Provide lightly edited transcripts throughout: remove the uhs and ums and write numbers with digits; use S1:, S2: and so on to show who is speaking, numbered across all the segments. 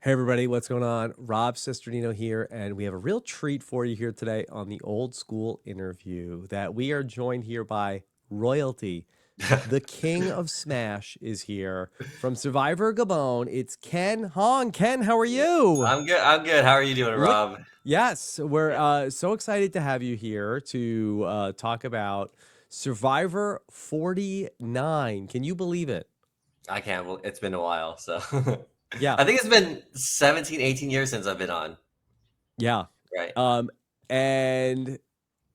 S1: Hey everybody, what's going on? Rob Cesternino here, and we have a real treat for you here today on the old school interview that we are joined here by royalty. The king of Smash is here from Survivor Gabon. It's Ken Hoang. Ken, how are
S2: Yeah,
S1: you?
S2: I'm good. I'm good. How are you doing,
S1: Look,
S2: Rob?
S1: yes, we're
S2: Yeah,
S1: so excited to have you here to talk about Survivor 49. Can you believe it?
S2: I can't. It's been a while, so
S1: Yeah,
S2: I think it's been 17, 18 years since I've been on.
S1: yeah.
S2: Right.
S1: Um, and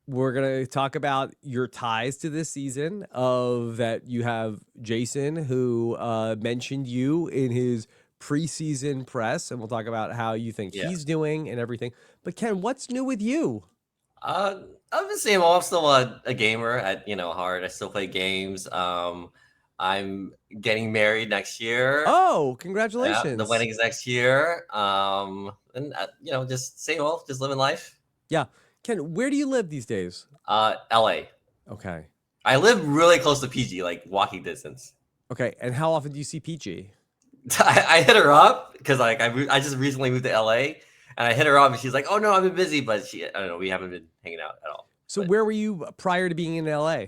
S1: we're gonna talk about your ties to this season. Of that, you have Jason who mentioned you in his preseason press, and we'll talk about how you think
S2: Yeah.
S1: he's doing and everything. But Ken, what's new with you?
S2: Uh, I'm the same. I'm still a gamer at heart. I still play games. I'm getting married next year.
S1: Oh,
S2: Yeah, the
S1: congratulations!
S2: wedding is next year. And just same old, just living life.
S1: Yeah, Ken, where do you live these days?
S2: LA.
S1: Okay,
S2: I live really close to PG, like walking distance.
S1: okay, and how often do you see Peachy?
S2: I hit her up because I just recently moved to LA and I hit her up and she's like, "Oh no, I've been busy," but I don't know, we haven't been hanging out at all.
S1: So
S2: But
S1: where were you prior to being in LA?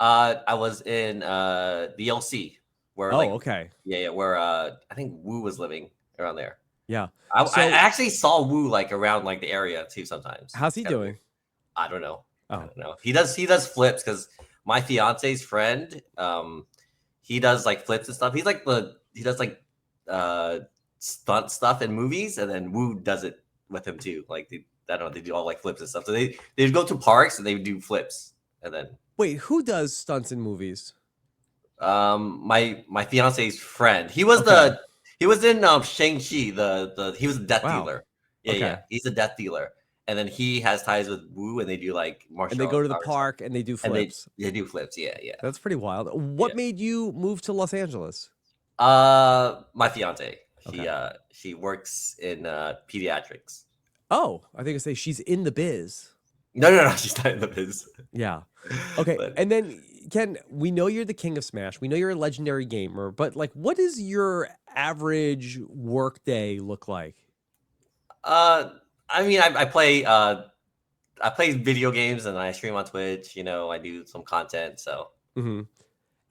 S2: I was in the LC where
S1: Oh,
S2: like
S1: okay,
S2: where I think Wu was living around there.
S1: yeah.
S2: I
S1: So
S2: actually saw Wu like around like the area too sometimes.
S1: how's
S2: It's
S1: he
S2: kind of weird.
S1: doing?
S2: I don't know. I
S1: Oh,
S2: don't know. He does flips because my fiance's friend he does like flips and stuff. He does like uh stunt stuff in movies, and then Wu does it with him too. Like I don't know, they do all like flips and stuff. So they go to parks and they do flips, and then
S1: wait, who does stunts in movies?
S2: my fiance's friend
S1: Okay.
S2: he was in Shang-Chi, the he was a death
S1: Wow.
S2: dealer. Yeah,
S1: Okay.
S2: he's a death dealer, and then he has ties with Wu, and they do like
S1: And they
S2: martial
S1: go to the
S2: arts stuff,
S1: park and they do
S2: and they
S1: flips.
S2: they do flips. Yeah.
S1: That's pretty wild.
S2: Yeah.
S1: What made you move to Los Angeles?
S2: My fiance.
S1: Okay.
S2: She works in pediatrics.
S1: Oh, I think I say she's in the biz.
S2: No, she's not in the biz.
S1: Yeah. Okay.
S2: But
S1: And then Ken, we know you're the king of Smash. We know you're a legendary gamer, but like what does your average work day look like?
S2: uh I mean I play video games and I stream on Twitch, I do some content, so
S1: Hmm.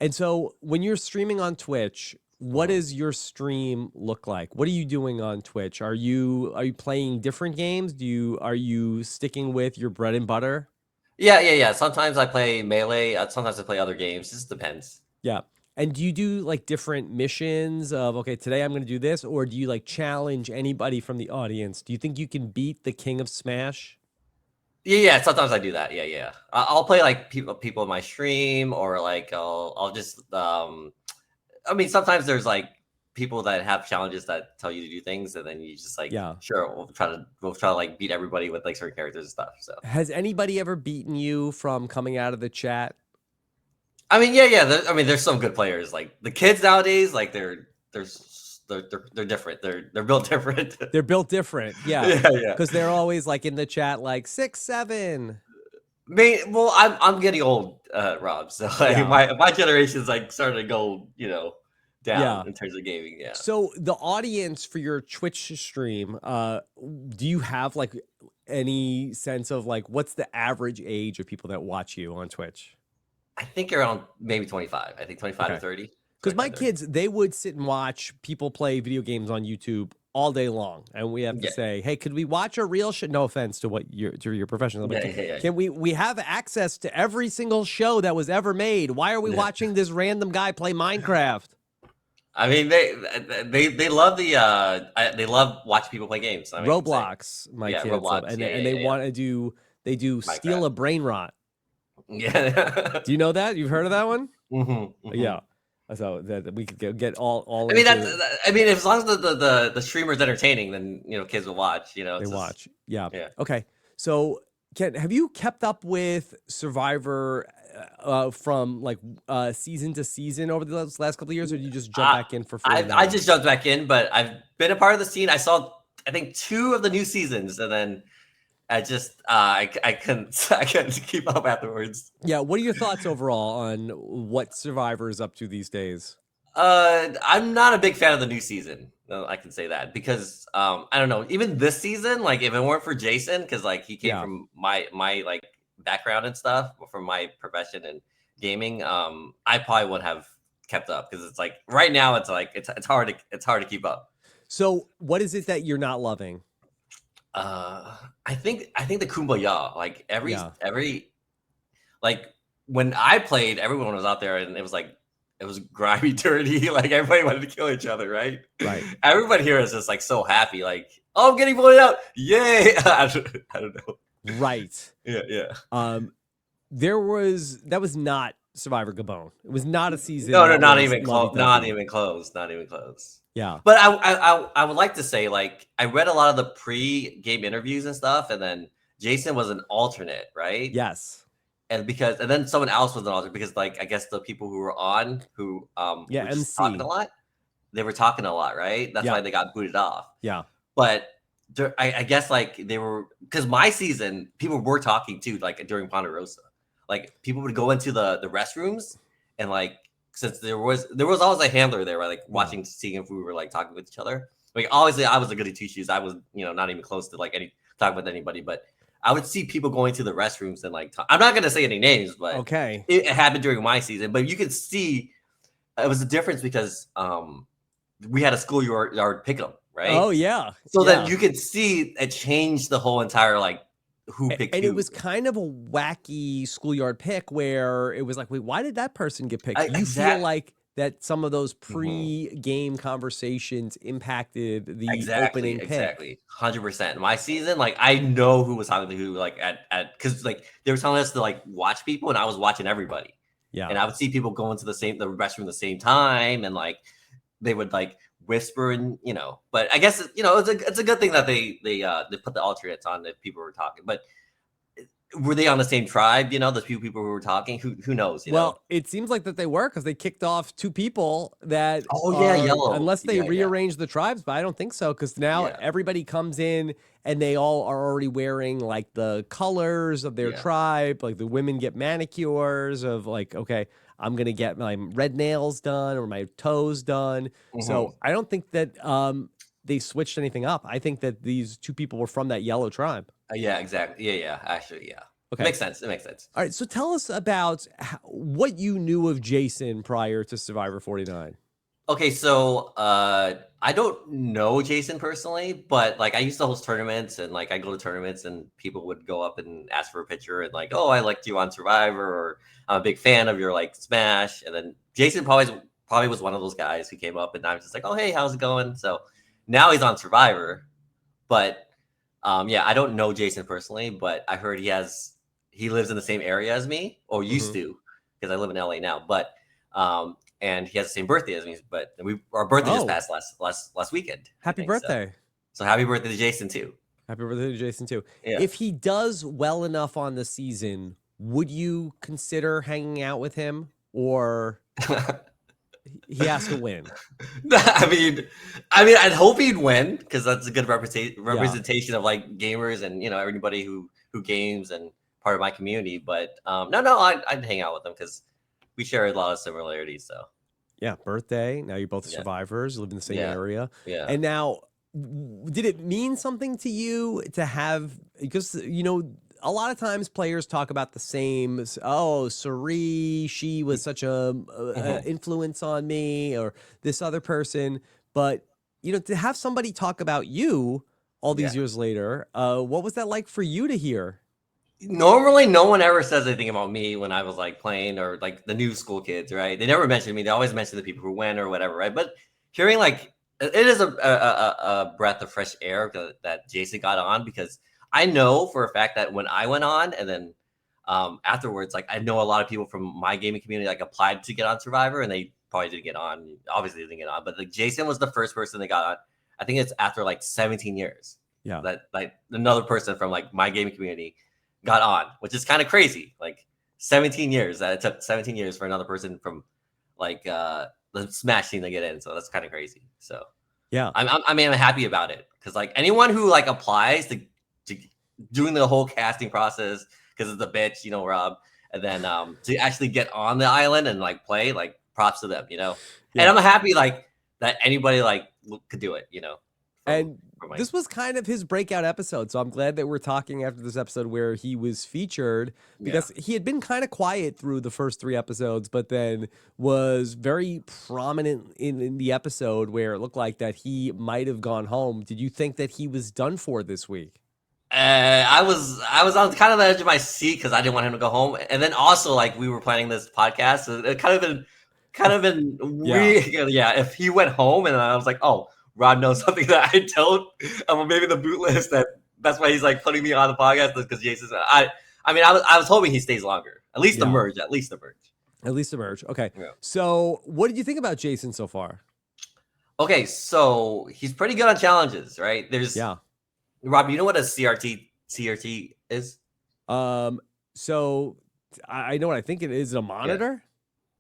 S1: And so when you're streaming on Twitch, what
S2: mhm.
S1: does your stream look like? What are you doing on Twitch? Are you playing different games? Are you sticking with your bread and butter?
S2: Yeah. Sometimes I play Melee, sometimes I play other games. It just depends.
S1: Yeah. And do you do like different missions of, okay, today I'm going to do this? Or do you like challenge anybody from the audience? Do you think you can beat the king of Smash?
S2: Yeah, sometimes I do that. Yeah. I'll play like people in my stream, or like I'll just I mean, sometimes there's like people that have challenges that tell you to do things, and then you just like,
S1: Yeah.
S2: sure, we'll try to like beat everybody with like certain characters and stuff. So
S1: Has anybody ever beaten you from coming out of the chat?
S2: I mean, yeah. I mean, there's some good players. Like the kids nowadays, like they're different. They're built different.
S1: They're built different. Yeah.
S2: Yeah.
S1: Because they're always like in the chat, like 6, 7.
S2: Well, I'm getting old, Rob. So like
S1: Yeah.
S2: my generation's like starting to go, down
S1: Yeah.
S2: in terms of gaming. Yeah.
S1: So the audience for your Twitch stream, do you have like any sense of like what's the average age of people that watch you on Twitch?
S2: I think around maybe 25. I think 25 to
S1: Okay.
S2: 30.
S1: Because my
S2: 25, 30.
S1: kids, they would sit and watch people play video games on YouTube all day long, and we have to
S2: Yeah.
S1: say, "Hey, could we watch a real show?" No offense to your professional, but
S2: Yeah.
S1: can we have access to every single show that was ever made? Why are we
S2: Yeah.
S1: watching this random guy play Minecraft?
S2: I mean, they love they love watching people play games. I mean, say,
S1: Roblox, my
S2: yeah,
S1: kids love,
S2: Roblox.
S1: and they want to do they do steal
S2: Minecraft.
S1: a brain rot.
S2: Yeah.
S1: Do you know that? You've heard of that one?
S2: Hmm.
S1: Yeah. So that we could get all
S2: I mean
S1: into
S2: I mean, as long as the streamer's entertaining, then kids will watch.
S1: they
S2: It's just
S1: watch. Yeah.
S2: yeah.
S1: Okay. So, Ken, have you kept up with Survivor from like season to season over the last couple of years, or do you just jump
S2: I
S1: back in for
S2: I
S1: 49?
S2: just jumped back in, but I've been a part of the scene. I saw I think two of the new seasons, and then I just I couldn't I couldn't keep up afterwards.
S1: Yeah. What are your thoughts overall on what Survivor is up to these days?
S2: I'm not a big fan of the new season. No, I can say that because I don't know. Even this season, like if it weren't for Jason, because like he came
S1: Yeah.
S2: from my like background and stuff, from my profession and gaming, I probably wouldn't have kept up because it's like right now it's like it's hard to keep up.
S1: So what is it that you're not loving?
S2: I think the Kumbaya, like
S1: Yeah.
S2: every like when I played, everyone was out there and it was grimy, dirty. Like everybody wanted to kill each other, right?
S1: Right.
S2: Everybody here is just like so happy, like, oh, I'm getting voted out. Yay. I don't know.
S1: Right.
S2: Yeah, yeah.
S1: That was not Survivor Gabon. It was not a season
S2: No, no,
S1: that
S2: not
S1: was
S2: even close. Not
S1: lovey-dovey.
S2: even close. Not even close.
S1: Yeah.
S2: But I would like to say, like, I read a lot of the pre-game interviews and stuff, and then Jason was an alternate, right?
S1: Yes.
S2: And then someone else was an alternate because like I guess the people who were on who
S1: Yeah,
S2: were just talking a
S1: MC.
S2: lot, they were talking a lot, right? That's
S1: Yeah.
S2: why they got booted off.
S1: Yeah.
S2: But I guess like they were because my season people were talking too, like during Ponderosa. Like people would go into the restrooms and like since there was always a handler there, right? Like
S1: Yeah.
S2: watching, seeing if we were like talking with each other. Like obviously I was a goody two shoes. I was, not even close to like any talking with anybody, but I would see people going to the restrooms and like I'm not gonna say any names, but
S1: Okay.
S2: it happened during my season. But you could see it was a difference because we had a schoolyard pick'em,
S1: Oh
S2: right?
S1: yeah.
S2: So then
S1: Yeah.
S2: you could see it changed the whole entire like who picked
S1: And it
S2: who.
S1: was kind of a wacky schoolyard pick where it was like, wait, why did that person get picked? Do you feel
S2: Exact.
S1: like that some of those
S2: Mhm.
S1: pre-game conversations impacted the
S2: Exactly,
S1: opening pick?
S2: exactly, 100%. My season, like I know who was talking to who, like at because like they were telling us to like watch people, and I was watching everybody,
S1: Yeah.
S2: and I would see people go into the restroom at the same time, and like they would like whisper and But I guess it's a good thing that they put the alternates on if people were talking, but were they on the same tribe? The few people who were talking, who knows?
S1: Well, it seems like that they were because they kicked off two people that
S2: Oh yeah,
S1: are,
S2: yellow.
S1: unless they
S2: Yeah, yeah,
S1: rearrange the tribes, but I don't think so because now
S2: yeah,
S1: everybody comes in and they all are already wearing like the colors of their
S2: yeah.
S1: tribe. Like the women get manicures of like, okay, I'm gonna get my red nails done or my toes done.
S2: Hmm.
S1: So I don't think that they switched anything up. I think that these two people were from that yellow tribe.
S2: Yeah, exactly. Yeah, yeah. Actually, yeah. It
S1: Okay.
S2: makes sense. It makes sense.
S1: All right, so tell us about what you knew of Jason prior to Survivor 49.
S2: Okay, so I don't know Jason personally, but like I used to host tournaments and like I go to tournaments and people would go up and ask for a picture and like, oh, I liked you on Survivor, or I'm a big fan of your like Smash. And then Jason probably was one of those guys who came up and I was just like, oh hey, how's it going? So now he's on Survivor, but yeah, I don't know Jason personally, but I heard he lives in the same area as me, or used
S1: Mhm.
S2: to, because I live in LA now. But and he has the same birthday as me. But our birthday just
S1: Oh,
S2: passed last weekend, I
S1: happy
S2: think. So
S1: birthday.
S2: happy birthday to Jason too.
S1: Happy birthday to Jason, too.
S2: Yeah.
S1: If he does well enough on the season, would you consider hanging out with him or he has to win?
S2: I mean, I'd hope he'd win because that's a good
S1: Yeah.
S2: representation of like gamers and everybody who games and part of my community. But no, I'd hang out with him because we share a lot of similarities. So
S1: Yeah. Birthday. Now you're both
S2: yeah,
S1: survivors, live in the same
S2: yeah,
S1: area.
S2: yeah.
S1: And now, did it mean something to you to have, because, a lot of times players talk about the same, oh, Sari, she was such a
S2: Mhm.
S1: influence on me, or this other person. But, to have somebody talk about you all these
S2: Yeah.
S1: years later, what was that like for you to hear?
S2: Normally, no one ever says anything about me when I was like playing or like the new school kids, right? They never mention me. They always mention the people who win or whatever, right? But hearing like it is a breath of fresh air that Jason got on because I know for a fact that when I went on and then afterwards, like I know a lot of people from my gaming community like applied to get on Survivor and they probably didn't get on. Obviously, they didn't get on, but like Jason was the first person that got on. I think it's after like 17 years
S1: Yeah.
S2: that like another person from like my gaming community got on, which is kind of crazy. Like 17 years that it took 17 years for another person from like the Smash team to get in. So that's kind of crazy. So
S1: Yeah.
S2: I'm happy about it because like anyone who like applies to doing the whole casting process because it's a bitch, Rob, and then to actually get on the island and like play, like props to them, you know. And
S1: Yeah.
S2: I'm happy like that anybody like could do it, you know. From
S1: And
S2: from my
S1: this was kind of his breakout episode. So I'm glad that we're talking after this episode where he was featured
S2: yeah.
S1: because he had been kind of quiet through the first three episodes, but then was very prominent in the episode where it looked like that he might have gone home. Did you think that he was done for this week?
S2: I was on kind of the edge of my seat because I didn't want him to go home, and then also like we were planning this podcast, so it kind of been
S1: Yeah.
S2: weird. Yeah, if he went home and I was like, oh, Rod knows something that I don't, maybe the boot list that's why he's like putting me on the podcast because Jason's. I mean, I was hoping he stays longer, at least the
S1: Yeah.
S2: merge, at least the merge.
S1: At least emerge. Okay.
S2: Yeah.
S1: So what did you think about Jason so far?
S2: Okay, so he's pretty good on challenges, right? There's
S1: Yeah.
S2: Rob. You know what a CRT is?
S1: Um, so I know what I think it is, a
S2: Yeah.
S1: monitor.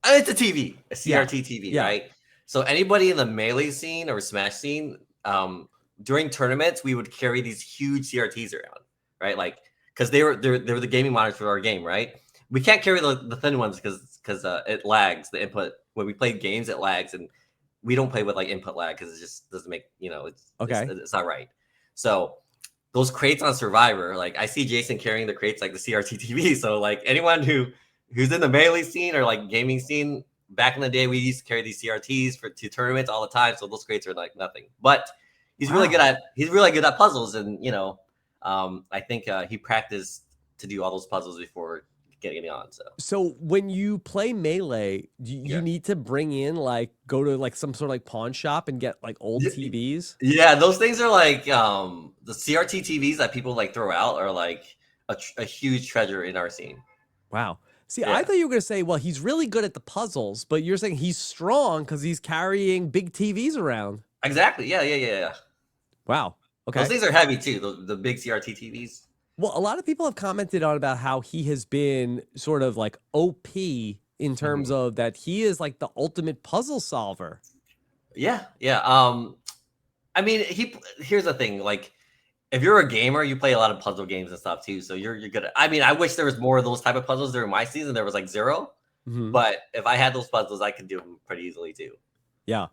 S2: It's a TV, a
S1: Yeah.
S2: CRT TV,
S1: Yeah.
S2: right? So anybody in the melee scene or smash scene, during tournaments, we would carry these huge CRTs around, right? Like because they were the gaming monitors for our game, right? We can't carry the thin ones because it lags the input when we play games. It lags, and we don't play with like input lag because it just doesn't make
S1: Okay.
S2: it's not right. So those crates on Survivor, like I see Jason carrying the crates like the CRT TV. So like anyone who's in the melee scene or like gaming scene, back in the day, we used to carry these CRTs to tournaments all the time. So those crates are like nothing. But he's really good
S1: Wow.
S2: at puzzles, and I think he practiced to do all those puzzles before getting on.
S1: So when you play Melee, do you
S2: Yeah.
S1: need to bring in go to some sort of pawn shop and get old
S2: Yeah.
S1: TVs?
S2: Yeah, those things are like the CRT TVs that people like throw out are like a huge treasure in our scene.
S1: Wow. See, I
S2: Yeah.
S1: thought you were going to say, well, he's really good at the puzzles, but you're saying he's strong because he's carrying big TVs around.
S2: Exactly. Yeah.
S1: Wow.
S2: Those
S1: Okay.
S2: things are heavy too. The big CRT TVs.
S1: Well, a lot of people have commented on about how he has been sort of OP in terms
S2: Mhm.
S1: of that he is the ultimate puzzle solver.
S2: Yeah. I mean, here's the thing. Like, if you're a gamer, you play a lot of puzzle games and stuff too. So you're good at. I mean, I wish there was more of those type of puzzles during my season. There was like zero,
S1: Mhm.
S2: but if I had those puzzles, I could do them pretty easily too.
S1: Yeah.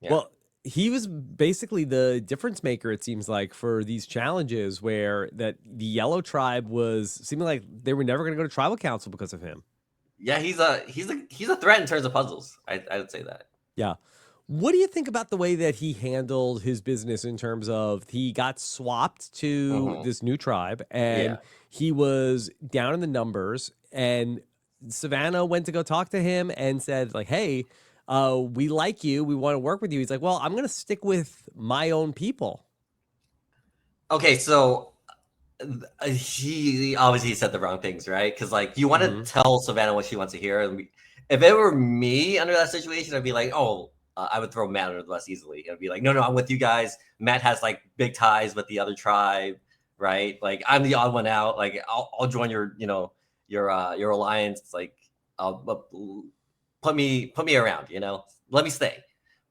S2: Yeah.
S1: Well, he was basically the difference maker, it seems like, for these challenges where that the yellow tribe was seeming like they were never going to go to tribal council because of him.
S2: Yeah, he's a threat in terms of puzzles. I would say that.
S1: Yeah. What do you think about the way that he handled his business in terms of he got swapped to
S2: Mhm.
S1: this new tribe and
S2: Yeah.
S1: he was down in the numbers and Savannah went to go talk to him and said hey, we like you. We want to work with you. He's like, well, I'm going to stick with my own people.
S2: Okay, so he obviously said the wrong things, right? Because you want to
S1: Mhm.
S2: tell Savannah what she wants to hear. And if it were me under that situation, I'd be like, oh, I would throw Matt under the bus easily. I'd be like, no, I'm with you guys. Matt has big ties with the other tribe, right? Like I'm the odd one out. Like I'll join your your alliance. It's like put me around. Let me stay.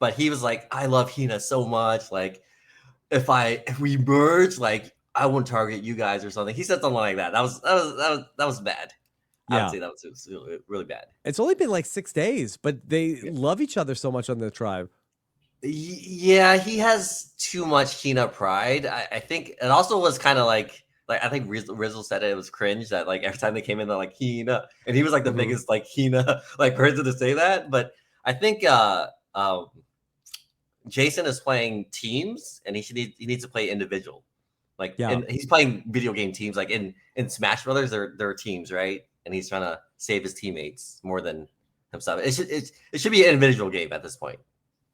S2: But he was like, I love Hina so much. Like if we merge, I won't target you guys or something. He said something like that. That was bad. I would
S1: Yeah.
S2: say that was really, really bad.
S1: It's only been 6 days, but they love each other so much on the tribe.
S2: Yeah, he has too much Hina pride. I think it also was kind of like I think Rizzle said it was cringe that every time they came in they're like Hina, and he was the
S1: Mhm.
S2: biggest Hina person to say that. But I think Jason is playing teams, and he needs to play individual.
S1: Yeah.
S2: And he's playing video game teams. Like in Smash Brothers, there are teams, right? And he's trying to save his teammates more than himself. It should be an individual game at this point.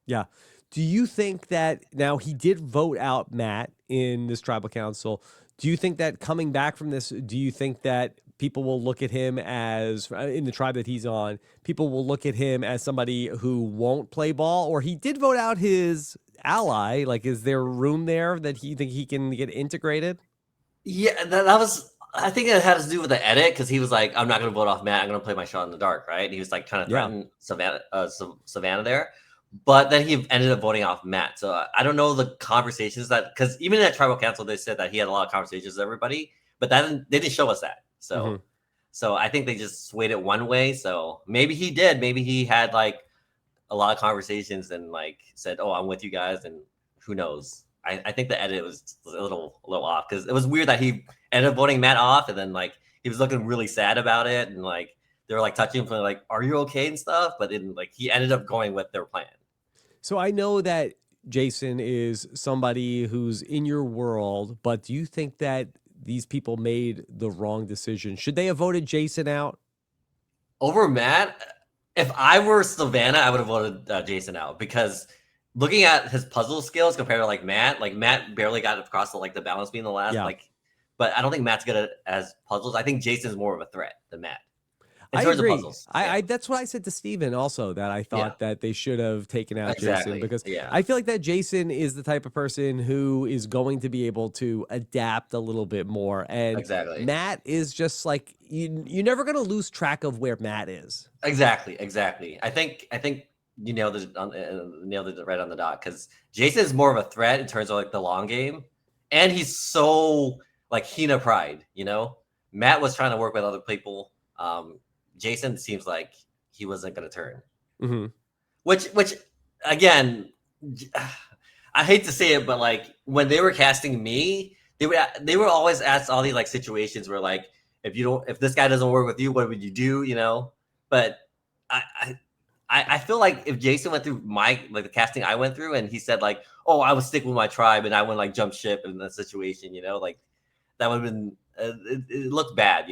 S1: Yeah. Do you think that now he did vote out Matt in this tribal council? Do you think that coming back from this, do you think that people will look at him as in the tribe that he's on, people will look at him as somebody who won't play ball, or he did vote out his ally? Is there room there that he think he can get integrated?
S2: Yeah, that was. I think it had to do with the edit because he was like, "I'm not going to vote off Matt. I'm going to play my shot in the dark." Right? And he was trying to threaten Savannah there, but then he ended up voting off Matt. So I don't know the conversations because even in that tribal council they said that he had a lot of conversations with everybody, but they didn't show us that. So,
S1: Mhm.
S2: so I think they just swayed it one way. So maybe he did. Maybe he had a lot of conversations and like said, "Oh, I'm with you guys," and who knows? I think the edit was a little off because it was weird that he ended up voting Matt off, and then like he was looking really sad about it, and like they were like touching him, like, "Are you okay?" and stuff, but then like he ended up going with their plan.
S1: So I know that Jason is somebody who's in your world, but do you think that these people made the wrong decision? Should they have voted Jason out?
S2: Over Matt, if I were Savannah, I would have voted Jason out because looking at his puzzle skills compared to like Matt barely got across the balance beam in the last
S1: Yeah.
S2: like, but I don't think Matt's good at as puzzles. I think Jason's more of a threat than Matt in
S1: I
S2: terms of
S1: agree.
S2: puzzles.
S1: I,
S2: Yeah,
S1: I that's what I said to Steven also, that I
S2: yeah,
S1: thought that they should have taken out Jason,
S2: exactly.
S1: because
S2: Yeah,
S1: I feel like that Jason is the type of person who is going to be able to adapt a little bit more. And
S2: exactly,
S1: Matt is just like, you're never going to lose track of where Matt is.
S2: exactly. I think you nailed it right on the dot because Jason is more of a threat in terms of like the long game, and he's so like Hina pride. Matt was trying to work with other people. Jason seems like he wasn't going to turn.
S1: Hmm.
S2: Which again, I hate to say it, but like when they were casting me, they were always asked all these like situations where like if this guy doesn't work with you, what would you do? But I. I feel like if Jason went through the casting I went through and he said like, oh, I would stick with my tribe and I wouldn't like jump ship in that situation, like that would have been it looked bad.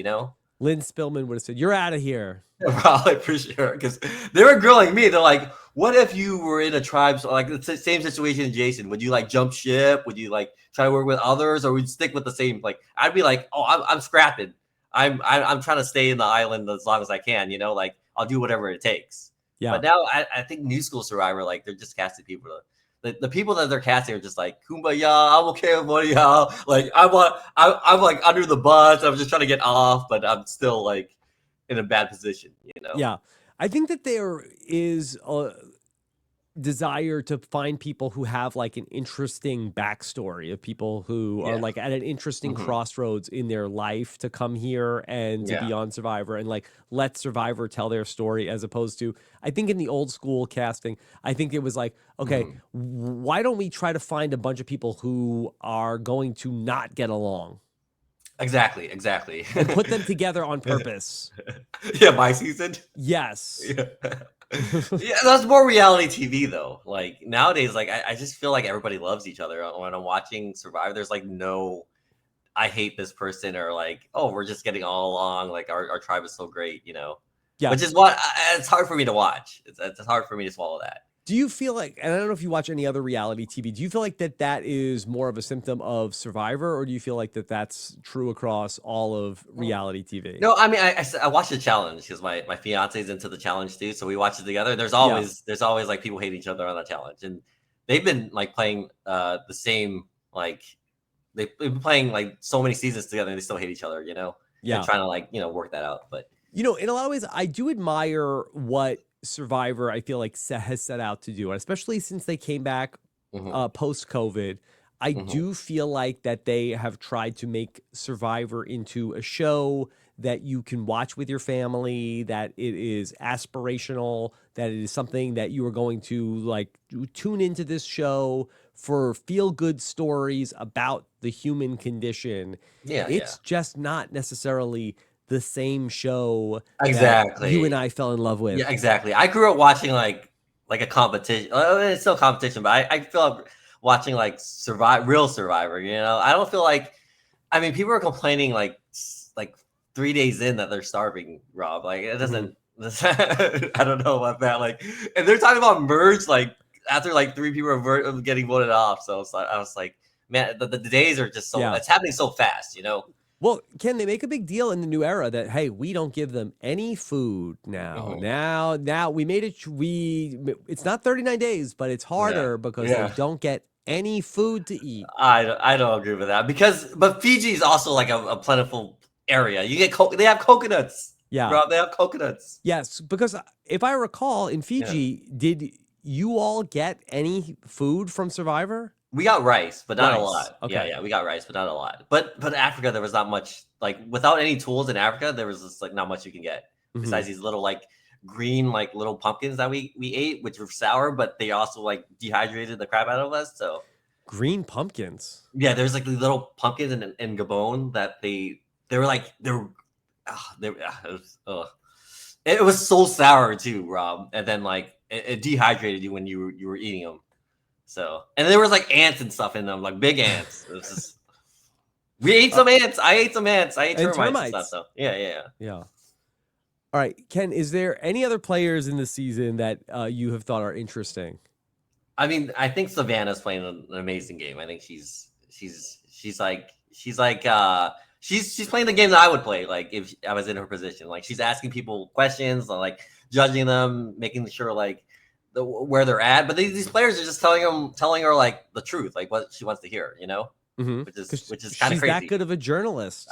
S1: Lynn Spillman would have said, "You're out of here."
S2: Probably for sure, because they were grilling me. They're like, "What if you were in a tribe, so like the same situation as Jason? Would you like jump ship? Would you like try to work with others, or would you stick with the same?" Like, I'd be like, "Oh, I'm scrapping. I'm trying to stay in the island as long as I can. Like I'll do whatever it takes."
S1: Yeah.
S2: But now I think New School Survivor, like they're just casting people. The people that they're casting are just like kumbaya. I'm okay with one of y'all. Like I'm like under the bus. I'm just trying to get off, but I'm still like in a bad position.
S1: Yeah. I think that there is a desire to find people who have like an interesting backstory, of people who are
S2: Yeah.
S1: like at an interesting
S2: Mhm.
S1: crossroads in their life to come here and to
S2: Yeah.
S1: be on Survivor and like let Survivor tell their story, as opposed to, I think in the old school casting, I think it was like, okay,
S2: Mhm.
S1: why don't we try to find a bunch of people who are going to not get along
S2: Exactly.
S1: and put them together on purpose?
S2: Yeah, my season.
S1: Yes.
S2: Yeah. Yeah, that's more reality TV though. Like nowadays, like I just feel like everybody loves each other when I'm watching Survivor. There's like no, I hate this person or like, oh, we're just getting all along. Like our tribe is so great.
S1: Yeah.
S2: Which is what it's hard for me to watch. It's hard for me to swallow that.
S1: Do you feel like, and I don't know if you watch any other reality TV, do you feel like that is more of a symptom of Survivor, or do you feel like that's true across all of reality TV?
S2: No, I mean, I watched the challenge because my fiance's into the challenge too, so we watch it together. There's
S1: Yeah.
S2: always like people hate each other on that challenge, and they've been like playing the same like they've been playing like so many seasons together, and they still hate each other. And
S1: Yeah.
S2: trying to like work that out. But
S1: In a lot of ways, I do admire what Survivor, I feel like, has set out to do, and especially since they came back
S2: mhm,
S1: post COVID. I
S2: mhm.
S1: do feel like that they have tried to make Survivor into a show that you can watch with your family, that it is aspirational, that it is something that you are going to like tune into this show for feel good stories about the human condition.
S2: Yeah,
S1: It's just not necessarily the same show that you and
S2: exactly.
S1: I fell in love
S2: Yeah,
S1: with.
S2: exactly. I grew up watching like a competition. It's still competition, but I feel like watching like real Survivor. I don't feel like. I mean, people are complaining like 3 days in that they're starving, Rob. Like it
S1: Mhm.
S2: doesn't. I don't know about that. Like, and they're talking about merge like after like three people are getting voted off. So I was like, man, the days are just so.
S1: Yeah.
S2: It's happening so fast.
S1: Well, Ken, they make a big deal in the new era that, hey, we don't give them any food now.
S2: Mhm.
S1: Now we made it. It's not 39 days, but it's
S2: Yeah,
S1: harder because they
S2: yeah.
S1: don't get any food to eat.
S2: I don't agree with that but Fiji is also like a plentiful area. You get they have coconuts,
S1: Yeah.
S2: Rob. They have coconuts.
S1: Yes, because if I recall, in
S2: Yeah.
S1: Fiji, did you all get any food from Survivor?
S2: We got rice, but not a
S1: Rice.
S2: lot. Yeah,
S1: Okay.
S2: yeah, we got rice, but not a lot. But Africa, there was not much. Like without any tools in Africa, there was just like not much you can get
S1: Mhm.
S2: besides these little like green like little pumpkins that we ate, which were sour, but they also like dehydrated the crap out of us. So
S1: Green pumpkins.
S2: yeah, there's like these little pumpkins in Gabon that they were like it was so sour too, Rob. And then like it dehydrated you when you were eating them. So and there was like ants and stuff in them, like big ants. It was just we ate some ants. I ate some ants. I ate
S1: And
S2: termites and stuff.
S1: termites.
S2: So yeah.
S1: Yeah. All right, Ken, is there any other players in the season that you have thought are interesting?
S2: I mean, I think Savannah's playing an amazing game. I think she's playing the game that I would play, like if I was in her position. Like she's asking people questions, like judging them, making sure like where they're at. But these players are just telling her like the truth, like what she wants to hear,
S1: Mm-hmm.
S2: which is kind of
S1: She's
S2: crazy.
S1: that good of a journalist.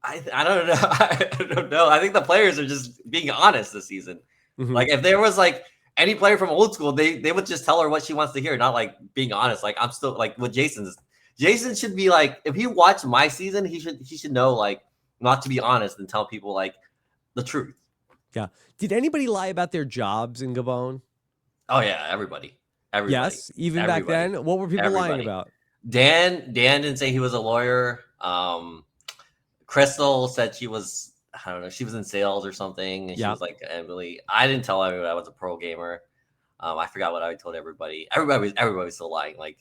S2: I don't know. I don't know. I think the players are just being honest this season.
S1: Mm-hmm.
S2: Like if there was like any player from old school, they would just tell her what she wants to hear, not like being honest. Like I'm still like with Jason's. Jason should be like, if he watched my season, he should know like not to be honest and tell people like the truth.
S1: Yeah. Did anybody lie about their jobs in Gabon?
S2: Oh yeah, everybody.
S1: Yes, even back then. What were people lying about?
S2: Dan didn't say he was a lawyer. Crystal said she was, I don't know, she was in sales or something. And she was like, Emily. I didn't tell everyone I was a pro gamer. I forgot what I told everybody. Everybody was still lying. Like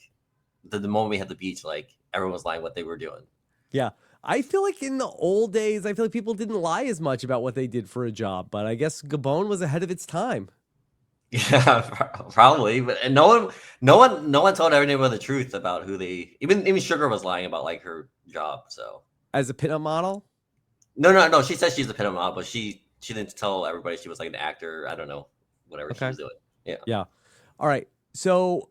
S2: the moment we hit the beach, like everyone was lying what they were doing.
S1: Yeah. I feel like in the old days, I feel like people didn't lie as much about what they did for a job, but I guess Gabon was ahead of its time.
S2: Yeah, probably. But and no one told everyone the truth about who they even Sugar was lying about like her job. So
S1: as a pinup model?
S2: No. She says she's a pinup model, but she didn't tell everybody she was like an actor. I don't know, whatever she was doing. Yeah.
S1: Yeah. All right. So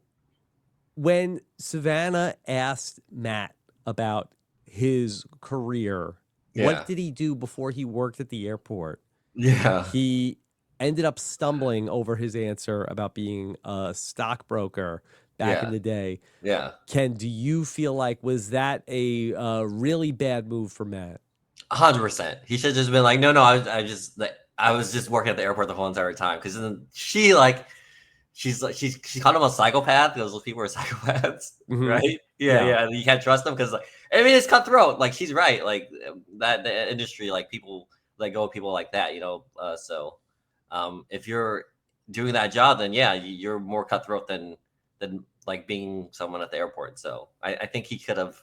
S1: when Savannah asked Matt about his career, what did he do before he worked at the airport?
S2: Yeah.
S1: He ended up stumbling over his answer about being a stockbroker back in the day.
S2: Yeah.
S1: Ken, do you feel like was that a really bad move for Matt?
S2: 100%. He should have just been like, no, I was just working at the airport the whole entire time. Because then she called him a psychopath because those people are psychopaths, right? Yeah. You can't trust them because, like, I mean, it's cutthroat. Like she's right. Like that the industry, like people let go of people like that, if you're doing that job, then yeah, you're more cutthroat than like being someone at the airport. So I think he could have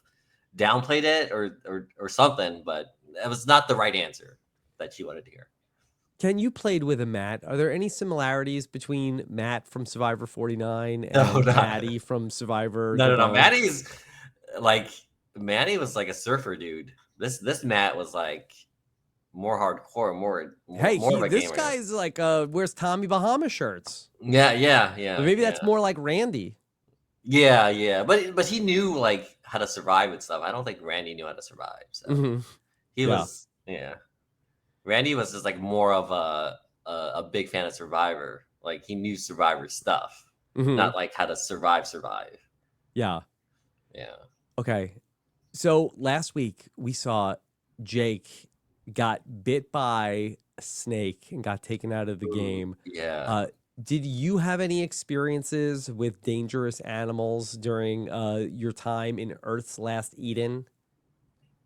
S2: downplayed it or something, but it was not the right answer that she wanted to hear.
S1: Ken, you played with a Matt. Are there any similarities between Matt from Survivor 49 and Maddie from Survivor?
S2: No. Manny was like a surfer dude. This Matt was like more hardcore, more of a
S1: this
S2: gamer.
S1: guy's like wears Tommy Bahama shirts.
S2: Yeah.
S1: But maybe that's more like Randy.
S2: Yeah. But he knew like how to survive and stuff. I don't think Randy knew how to survive. So he was Randy was just like more of a big fan of Survivor. Like he knew Survivor stuff, not like how to survive.
S1: Yeah. Okay. So last week we saw Jake got bit by a snake and got taken out of the game.
S2: Yeah.
S1: Did you have any experiences with dangerous animals during your time in Earth's Last Eden?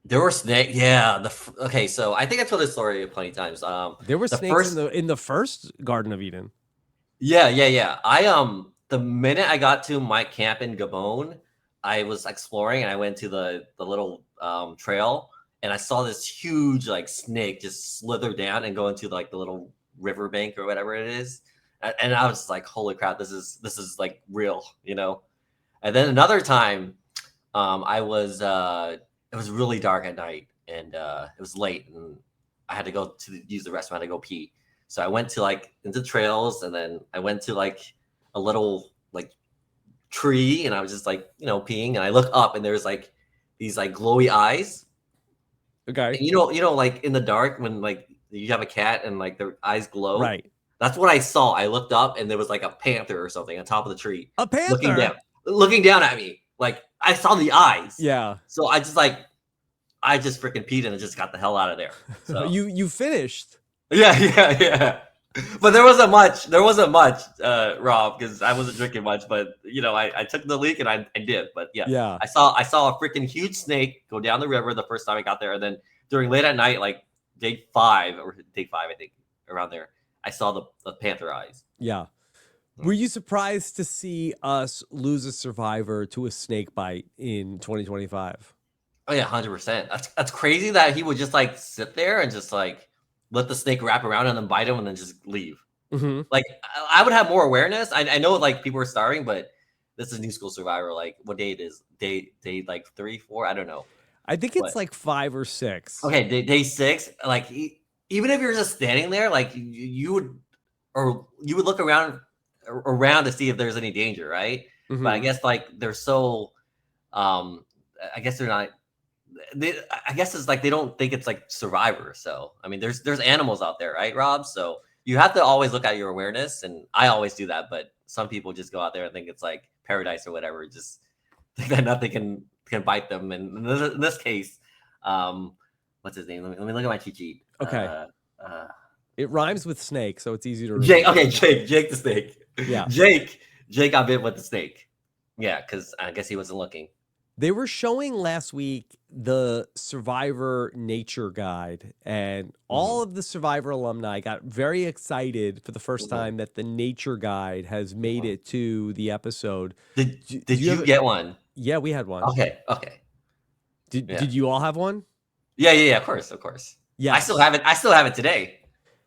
S2: There were snakes. Yeah. Okay. So I think I told this story plenty of times.
S1: There were snakes in the first Garden of Eden.
S2: Yeah. The minute I got to my camp in Gabon, I was exploring and I went to the little trail and I saw this huge like snake just slither down and go into like the little riverbank or whatever it is. And I was like, holy crap, this is like real, And then another time, it was really dark at night and it was late and I had to go to use the restroom. I had to go pee. So I went to like into trails and then I went to like a little like tree and I was just like, peeing and I look up and there's like these like glowy eyes.
S1: Okay.
S2: And like in the dark when like you have a cat and like their eyes glow.
S1: Right.
S2: That's what I saw. I looked up and there was like a panther or something on top of the tree.
S1: A panther?
S2: Looking down at me. Like I saw the eyes.
S1: Yeah.
S2: So I just freaking peed and just got the hell out of there. So
S1: you finished.
S2: Yeah. But there wasn't much, Rob, because I wasn't drinking much. But I took the leak and I did. But yeah,
S1: Yeah.
S2: I saw a freaking huge snake go down the river the first time I got there, and then during late at night, like day 5 or day 5, I think around there, I saw the panther eyes.
S1: Yeah.
S2: Mm.
S1: Were you surprised to see us lose a survivor to a snake bite in 2025?
S2: Oh yeah, 100%. That's crazy that he would just like sit there and just like let the snake wrap around and then bite him and then just leave.
S1: Hmm.
S2: Like I would have more awareness. I know like people are starving, but this is New School Survivor. Like what day it is? Day like 3, 4. I don't know.
S1: I think
S2: But
S1: it's like 5 or 6.
S2: okay, day 6. Like even if you're just standing there, like you would look around to see if there's any danger, right? But I
S1: Hmm.
S2: guess like they're so I guess they're not. I guess it's like they don't think it's like Survivor. So I mean, there's animals out there, right, Rob? So you have to always look at your awareness, and I always do that. But some people just go out there and think it's like paradise or whatever, just think that nothing can bite them. And in this case, um, what's his name? Let me look at my cheat sheet.
S1: Okay.
S2: Uh,
S1: It rhymes with snake, so it's easy to
S2: Jake.
S1: remember.
S2: Okay, Jake the snake.
S1: Yeah.
S2: Jake got bit with the snake. Yeah, because I guess he wasn't looking.
S1: They were showing last week the Survivor Nature Guide, and all
S2: Mhm,
S1: of the Survivor alumni got very excited for the first
S2: mhm,
S1: time that the Nature Guide has made
S2: mhm.
S1: it to the episode. Do
S2: Did
S1: you
S2: you
S1: have
S2: get one?
S1: Yeah, we had one.
S2: Okay. Yeah.
S1: Did you all have one?
S2: Yeah. Of course, of course. I still
S1: Yes.
S2: have it. I still have it today.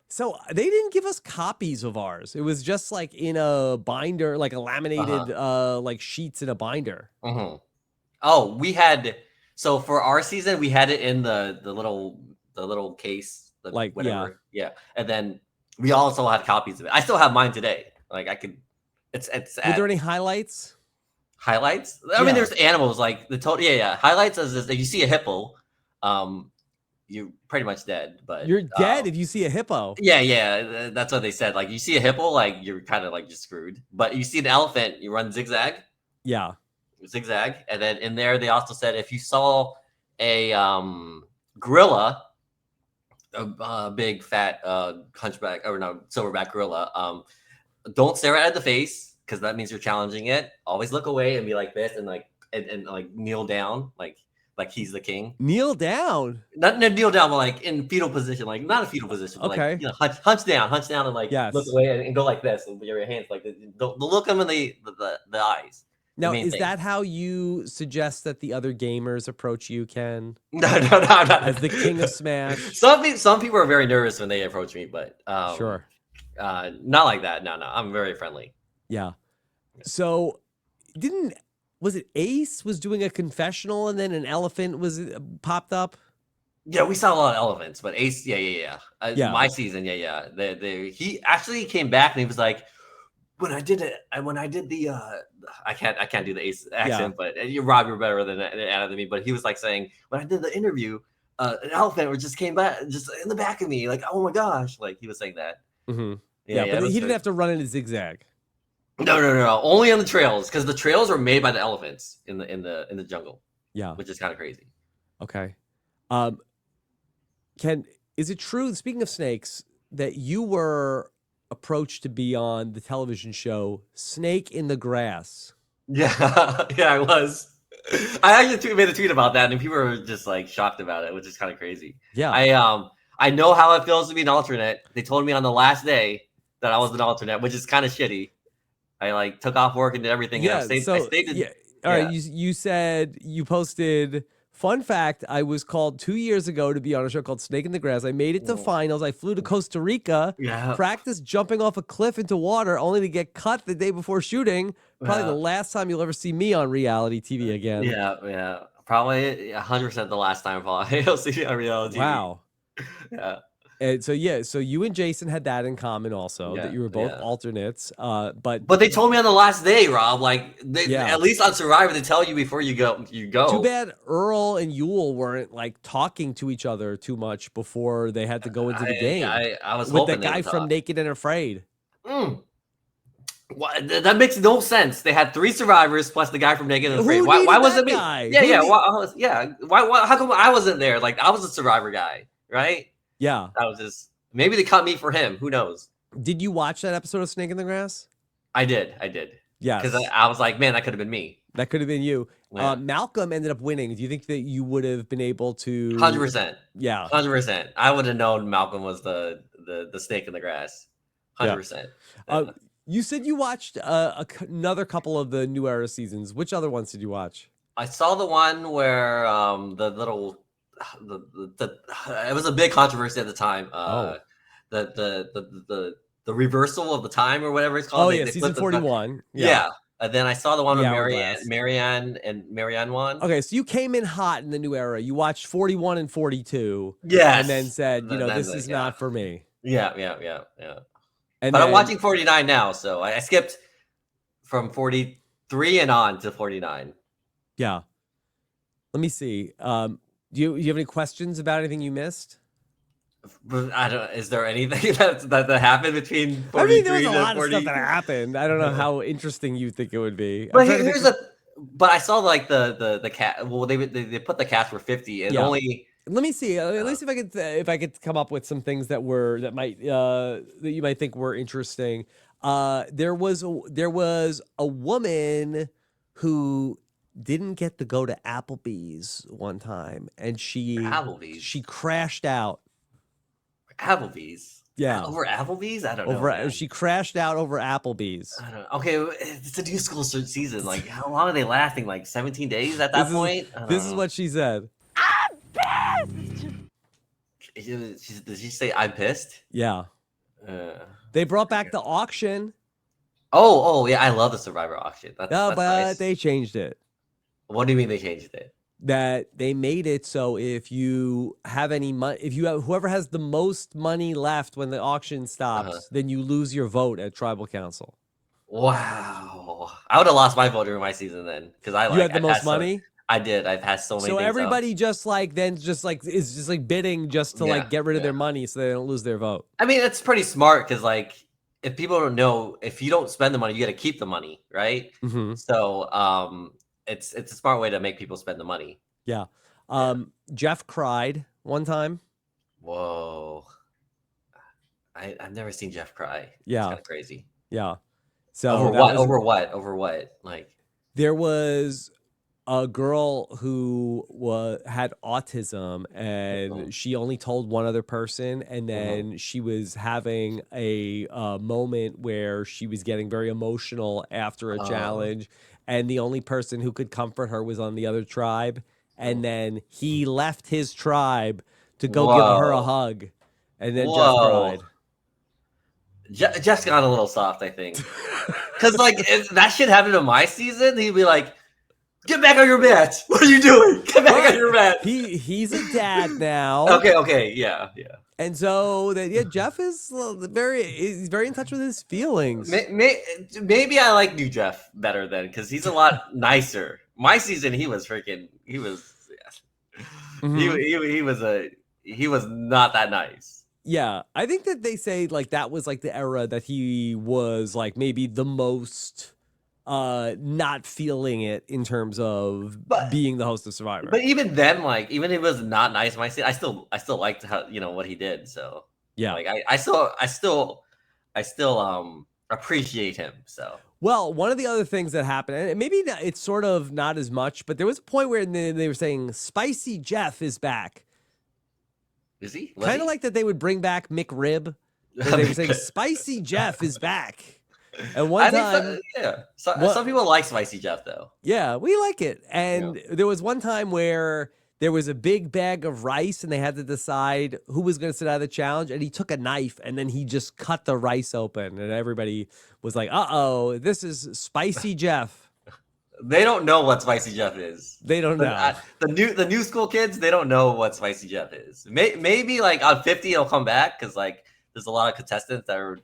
S1: So they didn't give us copies of ours. It was just like in a binder, like a laminated
S2: Uh-huh.
S1: like sheets in a binder.
S2: Mhm. Oh, we had so for our season, we had it in the little case, the
S1: Like, yeah.
S2: whatever. Yeah. And then we also had copies of it. I still have mine today. Like I could it's
S1: Were there
S2: at
S1: any highlights?
S2: highlights. I mean,
S1: Yeah.
S2: there's animals like the total. Yeah. Highlights is if you see a hippo, um, you're pretty much dead. But
S1: You're dead if you see a hippo.
S2: yeah, that's what they said. Like you see a hippo, like you're kind of like just screwed. But you see an elephant, you run zigzag, and then in there they also said if you saw a gorilla, a big fat hunchback or no silverback gorilla, don't stare at it in the face because that means you're challenging it. Always look away and be like this and like and like kneel down like he's the king.
S1: Kneel down.
S2: Not kneel down, but like in fetal position, like not a fetal position, but like
S1: Okay.
S2: hunch down, and like look
S1: Yes.
S2: away and go like this with your hands, like don't look them in the eyes. The
S1: Now,
S2: main
S1: is
S2: thing.
S1: that how you suggest that the other gamers approach you, Ken,
S2: No.
S1: as the king of Smash?
S2: Some people are very nervous when they approach me, but
S1: Sure.
S2: not like that. No, I'm very friendly.
S1: Yeah. So, didn't was it Ace was doing a confessional and then an elephant was popped up?
S2: Yeah, we saw a lot of elephants, but Ace, yeah.
S1: Yeah.
S2: My season, yeah. He actually came back and he was like, when I did the I can't do the Ace
S1: Yeah.
S2: accent, but you Rob, you're better than Anna than me. But he was like saying when I did the interview, an elephant just came back just in the back of me, like oh my gosh, like he was saying that.
S1: Hmm.
S2: Yeah,
S1: But
S2: it
S1: he
S2: was
S1: didn't
S2: very.
S1: have to run in a zigzag.
S2: No, only on the trails because the trails were made by the elephants in the jungle,
S1: Yeah.
S2: which is kind of crazy.
S1: Okay. Um, Ken, is it true, speaking of snakes, that you were approached to be on the television show Snake in the Grass?
S2: Yeah, yeah, I was. I actually made a tweet about that, and people were just like shocked about it, which is kind of crazy.
S1: Yeah.
S2: I know how it feels to be an alternate. They told me on the last day that I was an alternate, which is kind of shitty. I like took off work and did everything, and I
S1: Yeah.
S2: stayed. I
S1: So,
S2: stayed.
S1: yeah. All right.
S2: Yeah,
S1: You said you posted. Fun fact, I was called 2 years ago to be on a show called Snake in the Grass. I made it to finals. I flew to Costa Rica,
S2: yeah,
S1: practiced jumping off a cliff into water, only to get cut the day before shooting. Probably the
S2: yeah,
S1: last time you'll ever see me on reality TV again.
S2: yeah. Probably 100% the last time I'll see you on reality
S1: Wow.
S2: TV. Yeah,
S1: And so yeah, so you and Jason had that in common also, that you were both
S2: yeah.
S1: alternates. But
S2: But they told me on the last day, Rob. Like
S1: yeah.
S2: at least on Survivor, they tell you before you go. You
S1: Too
S2: go.
S1: bad Earl and Yule weren't like talking to each other too much before they had to go into the
S2: I
S1: game
S2: I, I was
S1: with the
S2: hoping they
S1: guy
S2: would
S1: from
S2: talk.
S1: Naked and Afraid.
S2: Mm. That makes no sense. They had 3 survivors plus the guy from Naked and Afraid.
S1: Who
S2: Why
S1: needed
S2: wasn't
S1: that
S2: me?
S1: guy?
S2: Yeah. Why? How come I wasn't there? Like I was a survivor guy, right?
S1: Yeah.
S2: I was just maybe they cut me for him. Who knows?
S1: Did you watch that episode of Snake in the Grass?
S2: I did, because
S1: Yes,
S2: I was like, man, that could have been me.
S1: that could have been you.
S2: Yeah,
S1: Malcolm ended up winning. Do you think that you would have been able
S2: hundred
S1: to?
S2: percent,
S1: Yeah,
S2: 100%. I would have known Malcolm was the snake in the grass, hundred
S1: yeah.
S2: percent.
S1: Uh,
S2: Yeah.
S1: you said you watched another couple of the New Era seasons. Which other ones did you watch?
S2: I saw the one where the little it was a big controversy at the time.
S1: Oh,
S2: The the the the the reversal of the time or whatever it's
S1: oh
S2: called.
S1: yeah,
S2: They
S1: season
S2: flipped the time.
S1: 41. Yeah,
S2: Yeah, and then I saw the one
S1: the
S2: with
S1: Hourglass.
S2: Marianne won.
S1: Okay, so you came in hot in the New Era. You watched 41 and 42, and then
S2: Yes.
S1: said,
S2: Then
S1: this is
S2: yeah.
S1: not for me.
S2: Yeah.
S1: And
S2: But I'm
S1: then
S2: watching 49 now, so I skipped from 43 and on to 49.
S1: yeah, let me see. Do you have any questions about anything you missed?
S2: But I don't. Is there anything that happened between
S1: I mean, there was
S2: 43
S1: a
S2: to
S1: lot of stuff
S2: 40?
S1: that happened. I don't know how interesting you think it would be. I'm
S2: But
S1: trying to
S2: here's
S1: think.
S2: a. But I saw like the cat. Well, they put the cats for 50 and
S1: Yeah.
S2: only.
S1: Let me see. Let me see if I could come up with some things that you might think were interesting. There was a woman who didn't get to go to Applebee's one time, and she
S2: Applebee's.
S1: crashed out.
S2: Applebee's.
S1: Yeah,
S2: Over Applebee's? I don't know, man.
S1: she crashed out over Applebee's.
S2: I don't know. Okay, it's a new school season. Like, how long are they lasting? Like 17 days at that
S1: This is
S2: point? I don't
S1: this is
S2: know.
S1: what she said.
S2: Did she say I'm pissed?
S1: Yeah,
S2: Uh,
S1: they brought back the auction.
S2: oh yeah, I love the Survivor auction. That's
S1: No, but
S2: nice.
S1: they changed it.
S2: What do you mean they changed it?
S1: That they made it so if you have any money, if you have whoever has the most money left when the auction stops,
S2: Uh-huh.
S1: then you lose your vote at tribal council.
S2: Wow, I would have lost my vote during my season then because
S1: You had the most money,
S2: I did. I've had so many.
S1: so
S2: things
S1: everybody
S2: up.
S1: just like then just like is just like bidding just to like get rid of their money so they don't lose their vote.
S2: I mean, it's pretty smart because like if people don't know, if you don't spend the money, you got to keep the money, right?
S1: Mm-hmm.
S2: So it's a smart way to make people spend the money.
S1: Yeah. Jeff cried one time.
S2: Whoa. I've never seen Jeff cry.
S1: Yeah.
S2: It's kind of crazy.
S1: Yeah. So
S2: Over
S1: that
S2: what?
S1: was-
S2: Over what? Over what? Like
S1: there was a girl who had autism and she only told one other person, and then she was having a moment where she was getting very emotional after a challenge, and the only person who could comfort her was on the other tribe, and then he left his tribe to go give her a
S2: Whoa.
S1: hug, and then Jeff
S2: Whoa.
S1: cried.
S2: Jeff's got a little soft, I think. Because like if that shit happened in my season, he'd be like, "Get back on your mat! What are you doing? Get back on your mat!"
S1: He's a dad now.
S2: Okay, yeah.
S1: And so that Jeff is he's very in touch with his feelings.
S2: Maybe I like new Jeff better then because he's a lot nicer. My season, he was he was not that nice.
S1: Yeah, I think that they say like that was like the era that he was like maybe the most not feeling it in terms of being the host of Survivor.
S2: But even then, like even if it was not nice, my season, I still liked how what he did. So
S1: yeah,
S2: like I still appreciate him. So
S1: well, one of the other things that happened, and maybe it's sort of not as much, but there was a point where they were saying Spicy Jeff is back.
S2: Is he?
S1: Kind of like that they would bring back McRib. They were saying Spicy Jeff is back. And one time,
S2: some people like Spicy Jeff though.
S1: Yeah, we like it. And there was one time where there was a big bag of rice and they had to decide who was going to sit out of the challenge. And he took a knife and then he just cut the rice open. And everybody was like, uh-oh, this is Spicy Jeff.
S2: They don't know what Spicy Jeff is.
S1: They don't know.
S2: The new school kids, they don't know what Spicy Jeff is. Maybe like on 50 it'll come back because like there's a lot of contestants that are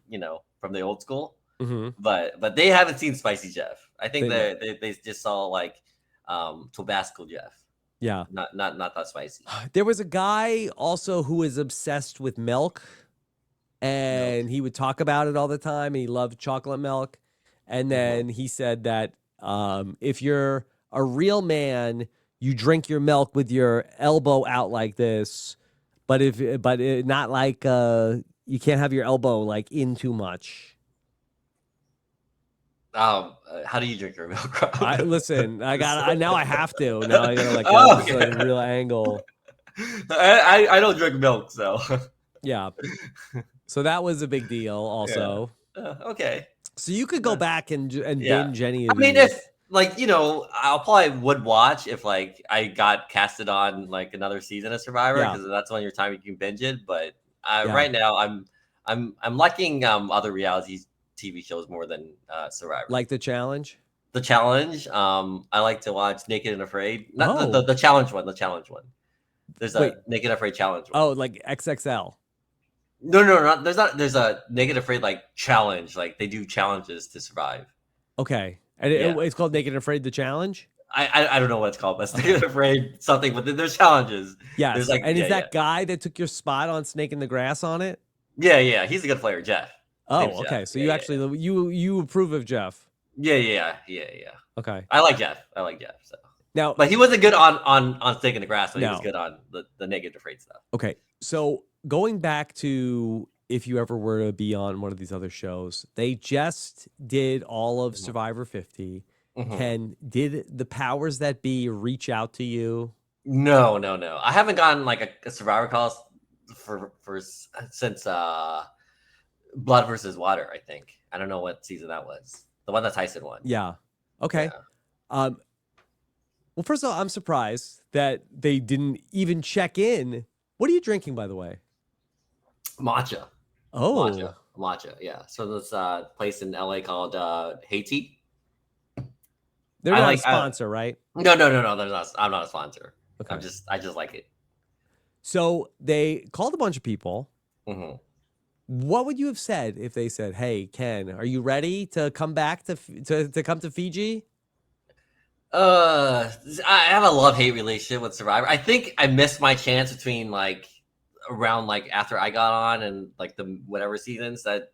S2: from the old school.
S1: Mm-hmm.
S2: But they haven't seen Spicy Jeff. I think they just saw like Tabasco Jeff.
S1: Yeah,
S2: not that spicy.
S1: There was a guy also who was obsessed with milk, and he would talk about it all the time. And he loved chocolate milk, and then he said that if you're a real man, you drink your milk with your elbow out like this, but not like you can't have your elbow like in too much.
S2: How do you drink your milk, Rob?
S1: Listen, now I have to. Now I gotta like get
S2: Oh,
S1: this like real angle.
S2: I don't drink milk, so
S1: Yeah. So that was a big deal
S2: yeah.
S1: also.
S2: Okay.
S1: So you could go back and
S2: Yeah.
S1: binge any
S2: I
S1: of
S2: mean,
S1: these.
S2: if like I'll probably would watch if like I got casted on like another season of Survivor
S1: Yeah.
S2: because that's on your time you can binge it. But
S1: Yeah.
S2: right now I'm liking other reality TV shows more than Survivor.
S1: Like the challenge.
S2: The Challenge. I like to watch Naked and Afraid. Not
S1: Oh,
S2: the challenge one. The challenge one. There's
S1: wait.
S2: a Naked and Afraid challenge one.
S1: Oh, like XXL.
S2: No, not there's not. There's a Naked and Afraid like challenge. Like they do challenges to survive.
S1: Okay. And
S2: Yeah.
S1: it's called Naked and Afraid the Challenge?
S2: I don't know what it's called, but Naked and Afraid something. But there's challenges.
S1: Yes.
S2: There's like
S1: and is
S2: yeah,
S1: that guy that took your spot on Snake in the Grass on it?
S2: yeah. He's a good player, Jeff. His
S1: Oh,
S2: name's
S1: okay.
S2: Jeff.
S1: So
S2: Yeah,
S1: you
S2: yeah,
S1: actually you approve of Jeff.
S2: yeah.
S1: Okay.
S2: I like Jeff. So,
S1: Now,
S2: but he wasn't good on Snake in the Grass. But he was
S1: No.
S2: good on the Naked and Afraid stuff.
S1: okay. So going back to if you ever were to be on one of these other shows, they just did all of Survivor 50.
S2: Mhm.
S1: Ken, did the powers that be reach out to you?
S2: No. I haven't gotten like a Survivor call for since Blood versus Water. I think I don't know what season that was. The one that Tyson won.
S1: Yeah. Okay.
S2: Yeah.
S1: Well, first of all, I'm surprised that they didn't even check in. What are you drinking, by the way?
S2: Matcha.
S1: Oh,
S2: Matcha. Yeah. So this place in LA called Haiti.
S1: they're
S2: I
S1: not
S2: like-
S1: a sponsor, right?
S2: No. They're not. I'm not a sponsor.
S1: Okay.
S2: I just like it.
S1: So they called a bunch of people.
S2: hmm
S1: What would you have said if they said, "Hey, Ken, are you ready to come back to come to Fiji?"
S2: I have a love-hate relationship with Survivor. I think I missed my chance between like around like after I got on and like the whatever seasons that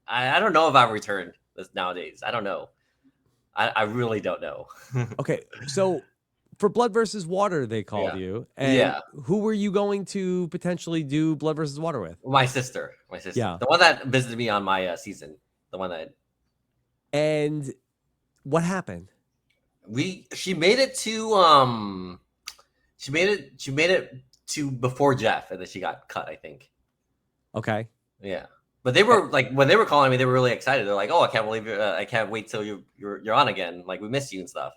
S2: I don't know if I've returned this nowadays. I don't know. I really don't know.
S1: Okay, so for Blood versus Water, they called
S2: Yeah.
S1: you, and
S2: Yeah.
S1: who were you going to potentially do Blood versus Water with?
S2: My sister.
S1: Yeah.
S2: The one that visited me on my season. The one that
S1: And what happened?
S2: she made it to she made it to before Jeff and then she got cut, I think.
S1: Okay,
S2: Yeah. But they were like when they were calling me, they were really excited. They're like, "Oh, I can't believe I can't wait till you're on again. Like we miss you and stuff."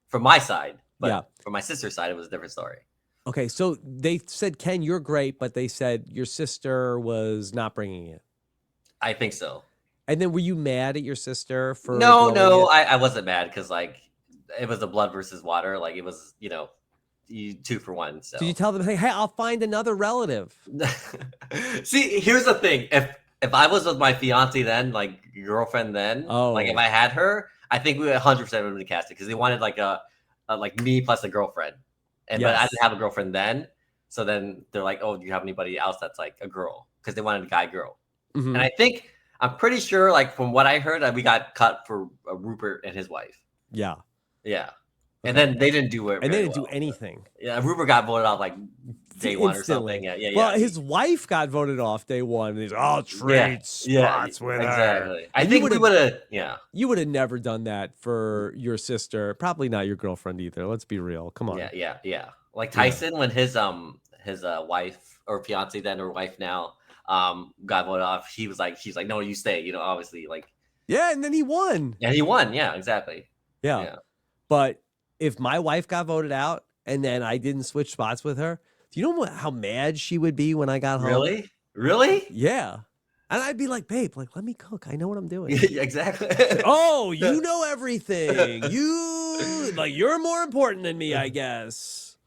S2: From my side, but
S1: Yeah.
S2: from my sister's side, it was a different story.
S1: okay. So they said, "Ken, you're great," but they said your sister was not bringing it.
S2: I think so.
S1: And then were you mad at your sister for
S2: No,
S1: blowing it?
S2: I wasn't mad because like it was a Blood versus Water. Like it was, you 2 for 1. So
S1: Did you tell them, "Hey, I'll find another relative"?
S2: see, here's the thing. If I was with my fiance then, like girlfriend then, like if
S1: Oh.
S2: I had her, I think we 100% would have been casted because they wanted like a like me plus a girlfriend, but I
S1: Yes.
S2: didn't have a girlfriend then. So then they're like, "Oh, do you have anybody else that's like a girl?" Because they wanted a guy girl,
S1: Mhm.
S2: and I'm pretty sure, like from what I heard, that we got cut for Rupert and his wife.
S1: Yeah.
S2: Yeah, and
S1: Okay.
S2: then they didn't do it,
S1: And they
S2: very
S1: didn't do
S2: well.
S1: anything.
S2: Yeah, Rupert got voted off like day one or
S1: Instantly.
S2: something. Yeah.
S1: Well, his wife got voted off day one. And he's, "I'll trade spots with her."
S2: exactly. I
S1: And
S2: think we would have. Yeah,
S1: You would have never done that for your sister. Probably not your girlfriend either. Let's be real. Come on.
S2: yeah. Like Tyson, when his wife or fiance then or wife now got voted off, she's like, "No, you stay." Obviously, like,
S1: Yeah, and then he won.
S2: and he won. Yeah, exactly.
S1: Yeah.
S2: Yeah.
S1: But if my wife got voted out and then I didn't switch spots with her, do you know how mad she would be when I got home?
S2: Really?
S1: Yeah. And I'd be like, "Babe, like, let me cook. I know what I'm doing."
S2: exactly.
S1: Oh, you know everything. You're more important than me, I guess.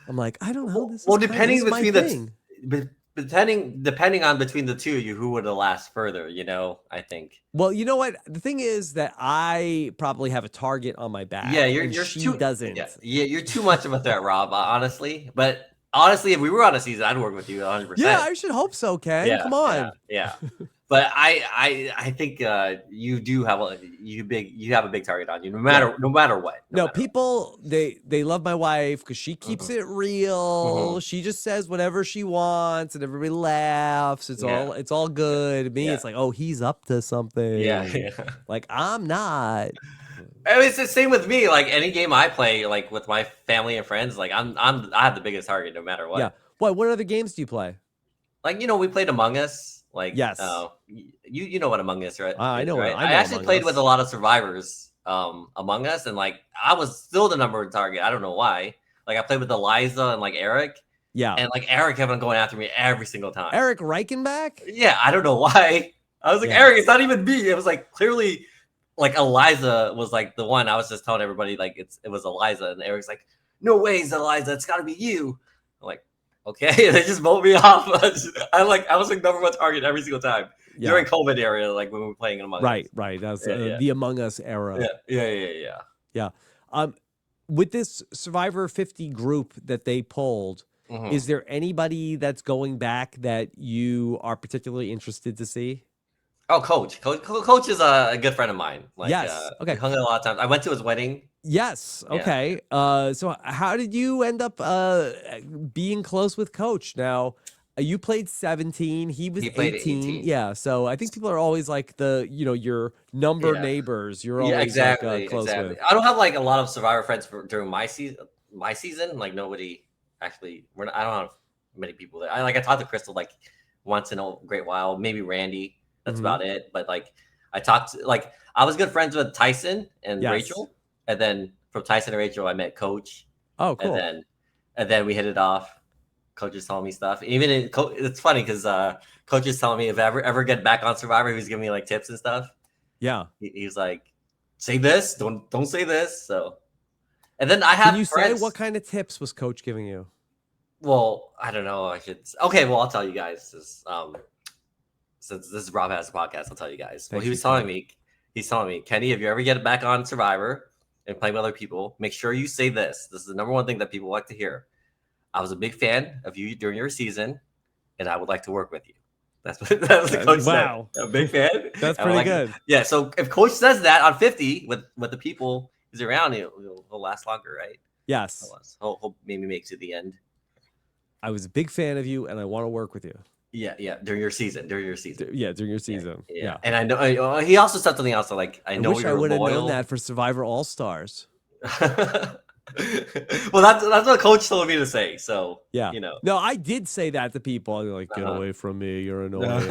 S1: I'm like, I don't know. This is
S2: depending
S1: my
S2: between
S1: thing.
S2: depending on between the two of you, who would have last further? I think.
S1: Well, you know what? The thing is that I probably have a target on my back.
S2: Yeah,
S1: and
S2: you're
S1: she
S2: too
S1: doesn't.
S2: Yeah, you're too much of a threat, Rob. Honestly, but Honestly, if we were on a season, I'd work with you 100.
S1: Yeah,
S2: percent
S1: I should hope so, Ken.
S2: Yeah,
S1: Come
S2: yeah,
S1: on.
S2: yeah. But I think you do have you have a big target on you,
S1: Yeah.
S2: no matter what, no
S1: No,
S2: matter what.
S1: people they love my wife because she keeps
S2: Mhm,
S1: it real.
S2: mhm.
S1: She just says whatever she wants, and everybody laughs.
S2: Yeah,
S1: It's all
S2: yeah,
S1: good. Me,
S2: yeah,
S1: it's like, oh, he's up to
S2: yeah,
S1: something.
S2: yeah.
S1: Like I'm not.
S2: I mean, it's the same with me. Like any game I play, like with my family and friends, like I have the biggest target no matter
S1: Yeah.
S2: what.
S1: What other games do you play?
S2: Like we played Among Us. Like
S1: Yes,
S2: you know what Among Us is, right?
S1: I
S2: I
S1: know
S2: actually
S1: Among
S2: played with a
S1: Us.
S2: lot of survivors Among Us, and like I was still the number one target. I don't know why. Like I played with Eliza and like Eric,
S1: Yeah,
S2: and like Eric kept on going after me every single time.
S1: Eric Reichenbach.
S2: Yeah, I don't know why. I was like,
S1: Yeah,
S2: Eric, it's not even me. It was like clearly like Eliza was like the one. I was just telling everybody like it was Eliza, and Eric's like, no ways, Eliza, it's got to be you. I'm like, okay, they just vote me off. I was like number one target every single time
S1: yeah.
S2: during COVID area, like when we were playing Among
S1: Right,
S2: Us.
S1: right. That's
S2: Yeah, yeah,
S1: the Among Us
S2: yeah,
S1: era.
S2: yeah, yeah, yeah.
S1: Yeah. Um, with this Survivor 50 group that they pulled,
S2: Hmm.
S1: is there anybody that's going back that you are particularly interested to see?
S2: Oh, Coach is a good friend of mine. Like,
S1: Yes.
S2: we
S1: Okay.
S2: hung out a lot of times. I went to his wedding.
S1: Yes.
S2: Yeah,
S1: Okay. So how did you end up being close with Coach? Now, you played 17, he was
S2: he played
S1: 18.
S2: 18.
S1: Yeah. So I think people are always like your number
S2: Yeah.
S1: neighbors. You're
S2: Yeah,
S1: always like
S2: exactly,
S1: close
S2: exactly.
S1: with.
S2: I don't have like a lot of Survivor friends during my season. My season, like nobody actually. I don't have many people there. I talked to Crystal like once in a great while. Maybe Randy. That's
S1: Hmm.
S2: about it. But like I talked like I was good friends with Tyson and
S1: Yes.
S2: Rachel, and then from Tyson and Rachel, I met Coach,
S1: Oh,
S2: and
S1: cool.
S2: then we hit it off. Coach is telling me stuff. Even it's funny because Coach is telling me if I ever get back on Survivor, he was giving me like tips and stuff.
S1: Yeah.
S2: He's like, say this, don't say this. So, and then I
S1: Can
S2: have
S1: you say what
S2: friends.
S1: kind of tips was Coach giving you?
S2: Well, I don't know. I should. Okay, well, I'll tell you guys. Since this is Rob has a podcast, I'll tell you guys. Well,
S1: Thank you, Ken.
S2: he's telling me, Kenny, if you ever get back on Survivor and play with other people, make sure you say this. This is the number one thing that people like to hear. I was a big fan of you during your season, and I would like to work with you. That's what the coach said.
S1: Wow.
S2: I'm a big fan.
S1: That's
S2: I would
S1: pretty
S2: like
S1: good.
S2: yeah. So if coach says that on 50 with the people he's around, he'll last longer, right?
S1: Yes.
S2: He'll maybe make it to the end.
S1: I was a big fan of you and I want to work with you.
S2: Yeah, yeah. During your season.
S1: Yeah, during your
S2: Yeah,
S1: season.
S2: yeah.
S1: Yeah.
S2: And I know he also said something else. Like I
S1: I
S2: know
S1: wish I
S2: you're
S1: would have known
S2: loyal.
S1: that for Survivor All Stars.
S2: Well, that's what coach told me to say. So
S1: Yeah.
S2: you know.
S1: No, I did say that to people. They're like, get
S2: Uh-huh.
S1: away from me. You're annoying.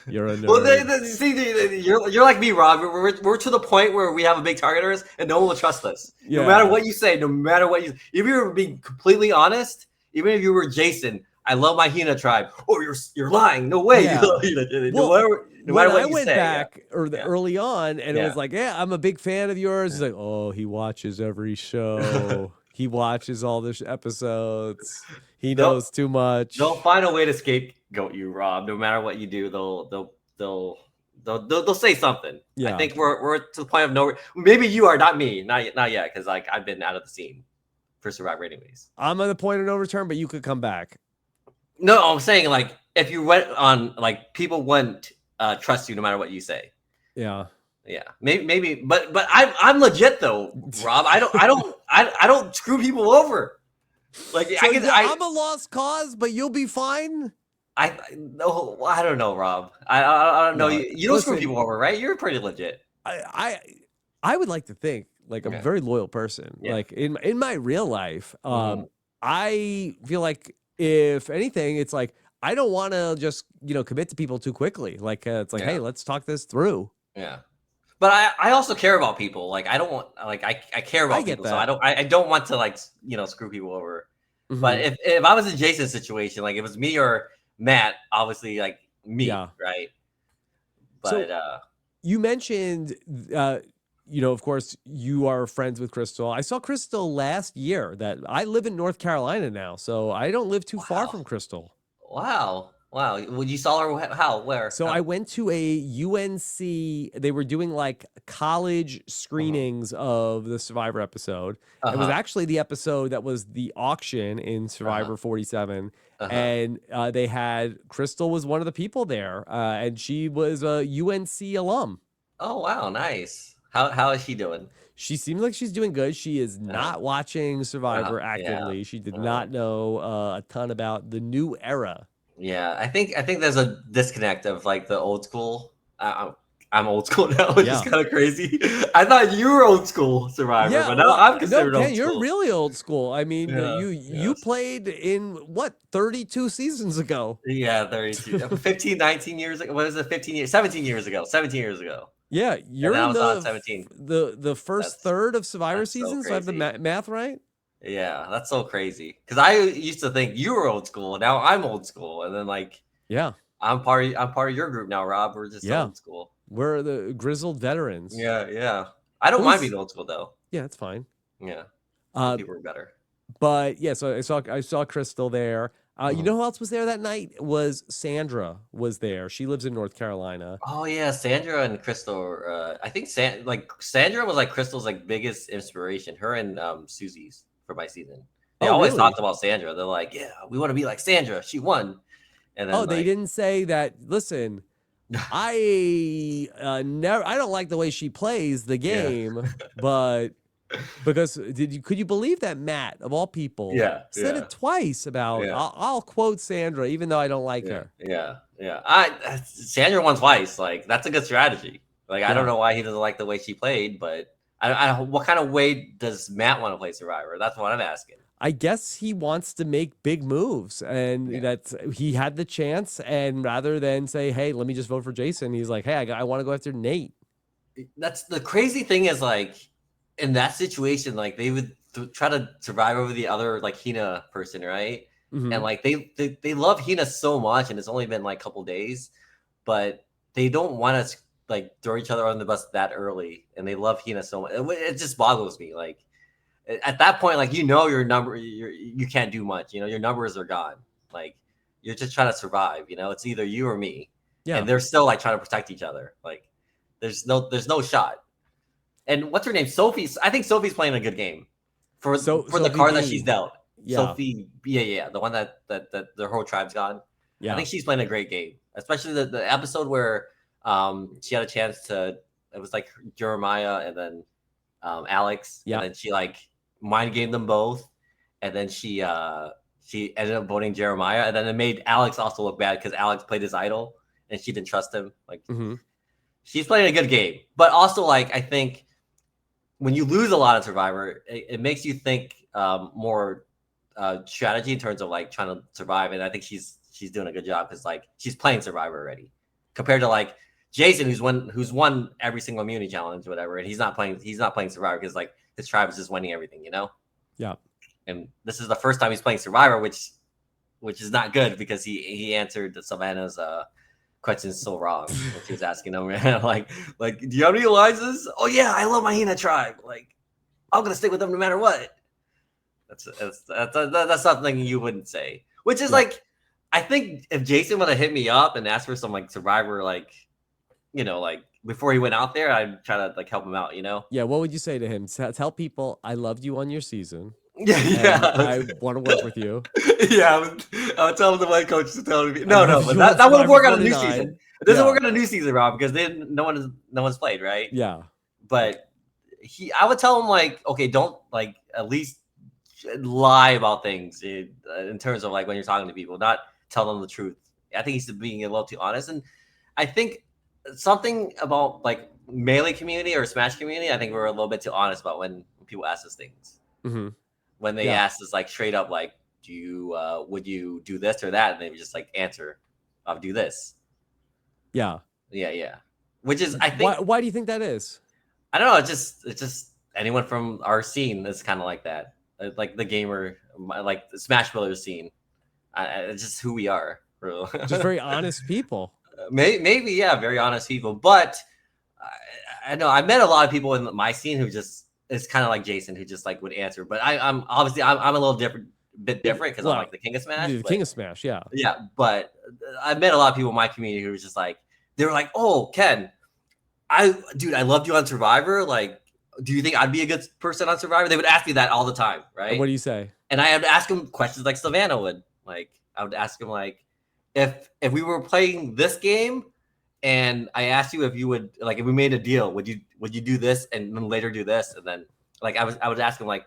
S1: You're a
S2: Well,
S1: nerd.
S2: see, you're like me, Rob. We're to the point where we have a big targeters, and no one will trust us. No matter
S1: Yeah.
S2: what you say, no matter what if you were being completely honest, even if you were Jason, I love my Hina tribe. Oh, you're lying. No way. You
S1: Yeah.
S2: love Hina.
S1: Well,
S2: No
S1: when
S2: matter
S1: I
S2: what you
S1: went
S2: say. Yeah,
S1: back
S2: yeah,
S1: early on and it
S2: yeah.
S1: was like, yeah, I'm a big fan of yours. He's like, oh, he watches every show. He watches all the episodes. He
S2: they'll
S1: knows too much.
S2: they'll find a way to scapegoat you, Rob. No matter what you do, they'll say something. I
S1: Yeah.
S2: think we're to the point of no. Maybe you are, not me, not yet, because like I've been out of the scene for Survivor anyways.
S1: I'm at the point of no return, but you could come back.
S2: No, I'm saying like if you went on, like people wouldn't trust you no matter what you say.
S1: Yeah.
S2: Yeah, maybe, but I'm legit though, Rob. I don't screw people over. Like
S1: So I'm a lost cause, but you'll be fine.
S2: no, I don't know, Rob. I don't know.
S1: No,
S2: You don't screw
S1: listen,
S2: people over, right? You're pretty legit.
S1: I I would like to think like I'm a
S2: Okay.
S1: very loyal person.
S2: Yeah.
S1: Like in my real life,
S2: Mhm.
S1: I feel like if anything, it's like I don't want to just commit to people too quickly. Like it's like, hey,
S2: Yeah.
S1: let's talk this through.
S2: Yeah. But I also care about people. Like I don't want like I care
S1: I
S2: about
S1: get
S2: people, so I
S1: that.
S2: don't want to like screw people over. But
S1: Hmm.
S2: if I was in Jason's situation, like if it was me or Matt, obviously like me,
S1: Yeah.
S2: right?
S1: So
S2: But
S1: you mentioned, of course, you are friends with Crystal. I saw Crystal last year. That I live in North Carolina now, so I don't live too far
S2: wow,
S1: from Crystal.
S2: wow, Wow. Well, you saw her how? Where?
S1: So I
S2: How?
S1: went to a UNC. They were doing like college
S2: Uh-huh.
S1: screenings of the Survivor episode. It was
S2: Uh-huh.
S1: actually the episode that was the auction in
S2: Uh-huh.
S1: Survivor 47,
S2: Uh-huh.
S1: and they had Crystal was one of the people there, and she was a UNC alum.
S2: Oh wow, nice. How is she doing?
S1: She seems like she's doing good. She is
S2: Uh-huh.
S1: not watching Survivor
S2: Yeah.
S1: actively. She did
S2: Uh-huh.
S1: not know a ton about the new era.
S2: Yeah, I think there's a disconnect of like the old school. I'm old school now, which is
S1: Yeah.
S2: kind of crazy. I thought you were old school Survivor,
S1: Yeah,
S2: but now
S1: well,
S2: I'm
S1: no,
S2: considered
S1: Ken,
S2: old
S1: you're
S2: school.
S1: really old school. I mean,
S2: Yeah.
S1: you
S2: Yes.
S1: played in what 32 seasons ago.
S2: Yeah, 32, 15, 19 years ago. What is it? 15 years, 17 years ago. 17 years ago.
S1: Yeah,
S2: And
S1: you're
S2: then I
S1: in
S2: was on 17.
S1: the first
S2: That's
S1: third of Survivor
S2: that's so
S1: seasons. So I have the
S2: crazy.
S1: math right.
S2: Yeah, that's so crazy. Because I used to think you were old school. Now I'm old school, and then like
S1: Yeah,
S2: I'm part of your group now, Rob. We're just
S1: yeah,
S2: old school.
S1: we're the grizzled veterans.
S2: Yeah, yeah. I don't mind
S1: Who's
S2: being old school though.
S1: yeah, it's fine.
S2: Yeah, some
S1: Uh,
S2: people are better.
S1: but yeah, so I saw Crystal there. You
S2: Mhm.
S1: know who else was there that night? Was Sandra was there. She lives in North Carolina.
S2: Oh yeah, Sandra and Crystal. I think Sandra was like Crystal's like biggest inspiration. Her and Susie's for my season. They
S1: Oh,
S2: always
S1: really?
S2: talked about Sandra. They're like, yeah, we want to be like Sandra. She won, and
S1: Oh,
S2: then
S1: they
S2: like,
S1: didn't say that. Listen, I don't like the way she plays the
S2: yeah,
S1: game, but because could you believe that Matt of all people
S2: yeah,
S1: said
S2: yeah,
S1: it twice about
S2: yeah,
S1: I'll quote Sandra even though I don't like
S2: yeah,
S1: her.
S2: yeah, yeah. Sandra won twice. Like that's a good strategy. Like I don't
S1: Yeah.
S2: know why he doesn't like the way she played, but what kind of way does Matt want to play Survivor? That's what I'm asking.
S1: I guess he wants to make big moves and
S2: Yeah.
S1: that he had the chance and rather than say, "Hey, let me just vote for Jason," he's like, "Hey, I want to go after Nate."
S2: That's the crazy thing is like in that situation, like they would try to survive over the other like Hina person, right? And
S1: Mhm.
S2: like they love Hina so much, and it's only been like a couple days, but they don't want to like throw each other on the bus that early, and they love Hina so much. It just boggles me. Like at that point, like your number, you can't do much. Your numbers are gone. Like you're just trying to survive. It's either you or me, and
S1: Yeah.
S2: they're still like trying to protect each other. Like there's no shot. And what's her name? Sophie. I think Sophie's playing a good game for
S1: So
S2: for the
S1: Sophie
S2: card that she's
S1: B.
S2: dealt.
S1: Yeah.
S2: Sophie, yeah, yeah, the one that the whole tribe's gone. I
S1: Yeah.
S2: think she's playing a great game, especially the episode where she had a chance to. It was like Jeremiah and then Alex, and
S1: Yeah.
S2: then she like mind gamed them both, and then she ended up voting Jeremiah, and then it made Alex also look bad because Alex played his idol and she didn't trust him. Like
S1: Mhm.
S2: she's playing a good game, but also like I think when you lose a lot of Survivor, it makes you think more strategy in terms of like trying to survive. And I think she's doing a good job because like she's playing Survivor already, compared to like Jason, who's won every single immunity challenge, whatever, and he's not playing Survivor because like his tribe is just winning everything.
S1: Yeah.
S2: And this is the first time he's playing Survivor, which is not good because he answered Savannah's questions so wrong when she was asking him like do you have any Eliza's? Oh yeah, I love my Hina tribe. Like I'm gonna stick with them no matter what. That's something you wouldn't say. Which is
S1: Yeah.
S2: like I think if Jason would have hit me up and asked for some like Survivor like like before he went out there, I'd try to like help him out.
S1: Yeah, what would you say to him? Tell people I loved you on your season
S2: Yeah,
S1: and
S2: yeah.
S1: I want to work with you.
S2: Yeah, I would tell the white coach to tell me.
S1: I
S2: No, no,
S1: love
S2: but
S1: you
S2: that,
S1: on
S2: that would
S1: Survivor
S2: work on a new season.
S1: 49.
S2: It doesn't
S1: Yeah.
S2: work on a new season, Rob, because then no one's played, right?
S1: Yeah.
S2: But I would tell him like, okay, don't like at least lie about things in terms of like when you're talking to people, not tell them the truth. I think he's being a little too honest, and I think something about like melee community or Smash community, I think we're a little bit too honest about when people ask us things.
S1: Mhm.
S2: When they
S1: Yeah.
S2: ask us like straight up, like, do you would you do this or that, and they would just like answer, I'll do this.
S1: Yeah.
S2: Yeah, yeah. Which is, I
S1: Why
S2: think,
S1: why do you think that is?
S2: I don't know. It's just anyone from our scene is kind of like that, like the gamer, like the Smash Brothers scene. It's just who we are, bro.
S1: Just very honest people.
S2: Maybe, yeah, very honest people. But I know I met a lot of people in my scene who just it's kind of like Jason, who just like would answer. But I'm obviously I'm a little different bit different because I'm
S1: Well,
S2: like the king of Smash.
S1: the
S2: But
S1: King of Smash, yeah.
S2: yeah, but I met a lot of people in my community who was just like, they were like, "Oh, Ken, I loved you on Survivor. Like, do you think I'd be a good person on Survivor?" They would ask me that all the time,
S1: And
S2: right?
S1: what do you say?
S2: And I would ask him questions like Savannah would. Like, I would ask him like, if we were playing this game, and I asked you if you would like if we made a deal, would you do this and then later do this, and then like I would ask him like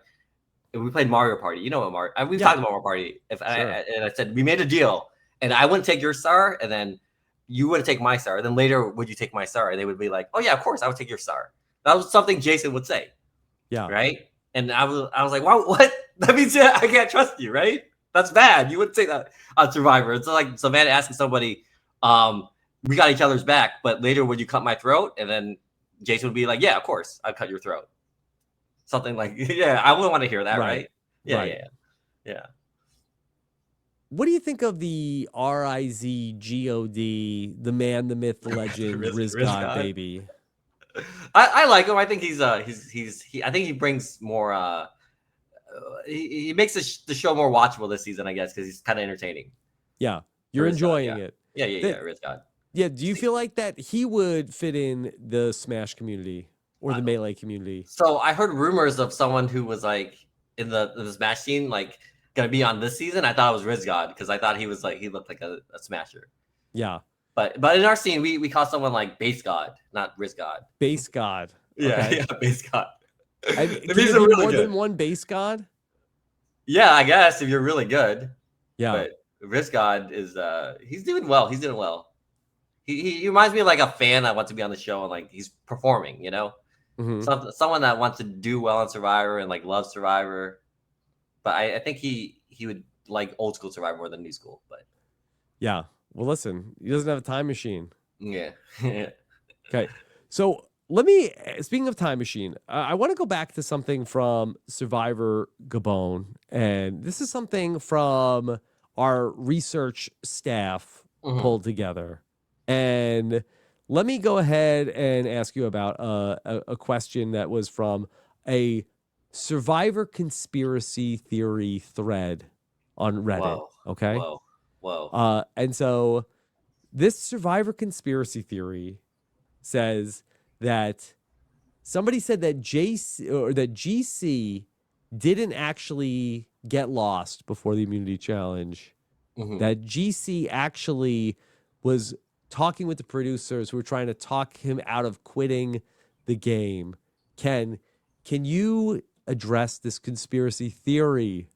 S2: if we played Mario Party, you know what Mario? We've
S1: Yeah,
S2: talked about Mario Party. If
S1: sure.
S2: and I said we made a deal, and I wouldn't take your star, and then you wouldn't take my star. And then later, would you take my star? And they would be like, "Oh yeah, of course, I would take your star." That was something Jason would say,
S1: Yeah.
S2: right? And I was like, "Wow, what? That means I can't trust you, right? That's bad. You wouldn't say that on Survivor." It's like Savannah asking somebody, "We got each other's back, but later would you cut my throat?" And then Jason would be like, "Yeah, of course, I'd cut your throat." Something like, yeah, I wouldn't want to hear that,
S1: Right.
S2: right? Yeah,
S1: Right.
S2: yeah, yeah.
S1: What do you think of the RIZGOD, the man, the myth, the legend,
S2: Riz
S1: Rizgod
S2: God.
S1: baby?
S2: I like him. I think I think he brings more. He makes the show more watchable this season, I guess, because he's kind of entertaining.
S1: Yeah. You're
S2: Riz God,
S1: enjoying
S2: yeah,
S1: it.
S2: yeah. Riz God.
S1: Yeah. Do you feel like that he would fit in the Smash community or the Melee community?
S2: So I heard rumors of someone who was like in the Smash scene, like gonna be on this season. I thought it was Riz God because I thought he looked like a Smasher.
S1: Yeah.
S2: But in our scene, we call someone like Base God, not Riz God.
S1: Base God.
S2: Yeah,
S1: Okay.
S2: yeah, Base God.
S1: Can
S2: It
S1: there
S2: means
S1: be
S2: they're really
S1: more
S2: good.
S1: than one base god?
S2: Yeah, I guess if you're really good.
S1: Yeah.
S2: But Risk God is he's doing well. He's doing well. He reminds me of like a fan that wants to be on the show and like he's performing, you know?
S1: Hmm.
S2: Someone that wants to do well in Survivor and like loves Survivor. But I think he would like old school Survivor more than new school. But
S1: Yeah. Well, listen, he doesn't have a time machine.
S2: yeah.
S1: Okay. So let me, speaking of time machine, I want to go back to something from Survivor Gabon. And this is something from our research staff
S2: Mhm.
S1: pulled together. And let me go ahead and ask you about a question that was from a Survivor conspiracy theory thread on Reddit.
S2: Whoa.
S1: Okay.
S2: Whoa. Whoa.
S1: And so this Survivor conspiracy theory says that somebody said that JC or that GC didn't actually get lost before the immunity challenge.
S2: Mhm.
S1: That GC actually was talking with the producers who were trying to talk him out of quitting the game. Ken, can you address this conspiracy theory?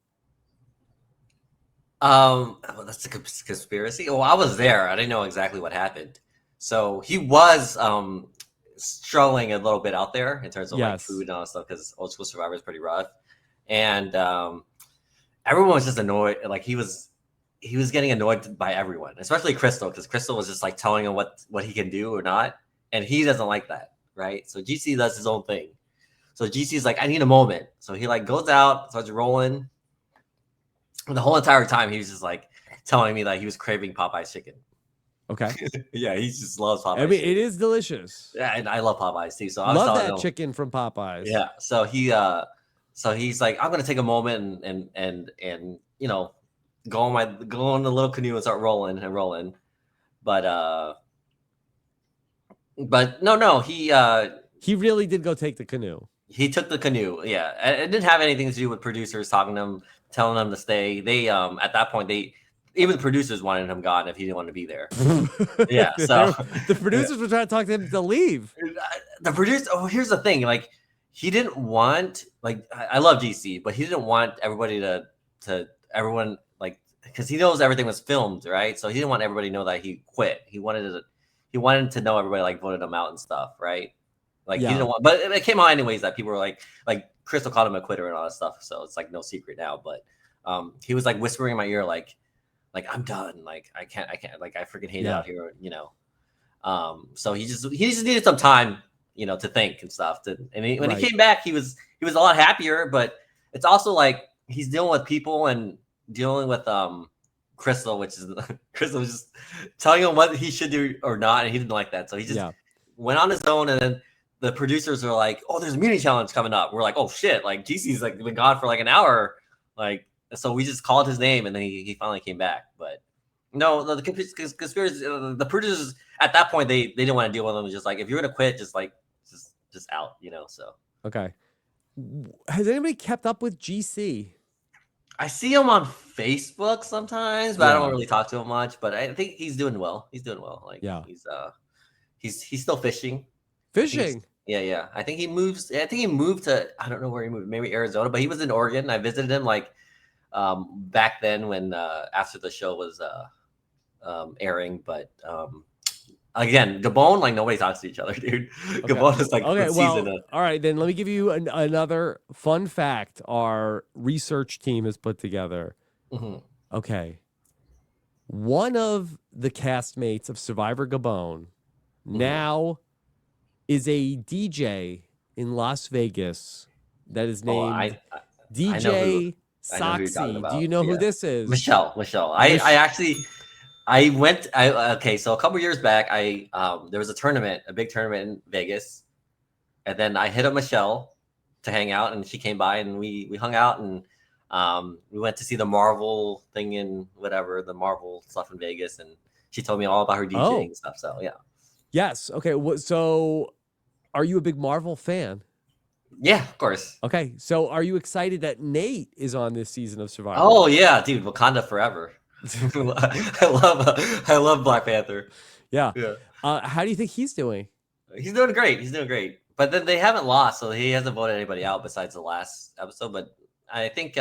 S2: Well, that's a conspiracy. Oh, I was there. I didn't know exactly what happened. So he was struggling a little bit out there in terms of like
S1: Yes.
S2: food and all that stuff because old school Survivor is pretty rough, and everyone was just annoyed. Like he was getting annoyed by everyone, especially Crystal, because Crystal was just like telling him what he can do or not, and he doesn't like that, right? So GC does his own thing. So GC's like, I need a moment. So he like goes out, starts rolling. And the whole entire time he was just like telling me that he was craving Popeye's chicken.
S1: Okay.
S2: Yeah, he just loves Popeye's
S1: I mean,
S2: chicken.
S1: it is delicious.
S2: Yeah, and I love Popeyes too. So I was
S1: Love
S2: telling
S1: that
S2: him,
S1: chicken from Popeyes.
S2: yeah. So he's like, I'm gonna take a moment and you know, go on the little canoe and start rolling and rolling. But no,
S1: He really did go take the canoe.
S2: he took the canoe. Yeah, it didn't have anything to do with producers talking to him, telling him to stay. They at that point even the producers wanted him gone if he didn't want to be there. Yeah, so
S1: The producers were trying to talk to him to leave.
S2: the producer. Oh, here's the thing. Like he didn't want like I love GC, but he didn't want everybody to everyone like because he knows everything was filmed, right? So he didn't want everybody to know that he quit. He wanted to know everybody like voted him out and stuff, right? Like he
S1: Yeah.
S2: didn't want, but it came out anyways that people were like Crystal called him a quitter and all that stuff. So it's like no secret now. But he was like whispering in my ear like I'm done. Like I can't. Like I freaking hate it out here. You know. So he just needed some time, you know, to think and stuff. When he came back, he was a lot happier. But it's also like he's dealing with people and dealing with Crystal, which is Crystal was just telling him what he should do or not, and he didn't like that. So he just went on his own, and then the producers are like, "Oh, there's a immunity challenge coming up." We're like, "Oh shit!" Like GC's like been gone for like an hour, like So we just called his name, and then he finally came back. But no, the conspiracy, the producers at that point they didn't want to deal with him. Just like, if you're gonna quit, just out, So
S1: Okay. Has anybody kept up with GC?
S2: I see him on Facebook sometimes, but I don't
S1: Yeah.
S2: really talk to him much. But I think he's doing well. He's doing well. Like
S1: Yeah.
S2: he's still fishing. I think
S1: Fishing.
S2: yeah. I think he moves. I think he moved to, I don't know where he moved. Maybe Arizona, but he was in Oregon. I visited him like back then when after the show was airing. But again, Gabon, like nobody talks to each other, dude.
S1: Okay.
S2: Gabon is like
S1: Okay.
S2: the
S1: Well,
S2: season of.
S1: all right. Then let me give you another fun fact our research team has put together.
S2: Mhm.
S1: Okay. One of the castmates of Survivor Gabon now is a DJ in Las Vegas that is
S2: Oh,
S1: named
S2: I know who
S1: DJ
S2: you're talking
S1: Soxy. Do you
S2: about.
S1: know who
S2: Yeah,
S1: this is?
S2: Michelle. I actually I went. Okay. So a couple years back, there was a big tournament in Vegas, and then I hit up Michelle to hang out, and she came by, and we hung out, and we went to see the Marvel thing in whatever the Marvel stuff in Vegas, and she told me all about her
S1: Oh,
S2: DJing stuff. So yeah,
S1: yes. Okay. So are you a big Marvel fan?
S2: yeah, of course.
S1: Okay. So are you excited that Nate is on this season of Survivor?
S2: Oh yeah, dude, Wakanda forever. I love Black Panther.
S1: Yeah.
S2: Yeah.
S1: How do you think he's doing?
S2: He's doing great. He's doing great. But then they haven't lost, so he hasn't voted anybody out besides the last episode. But I think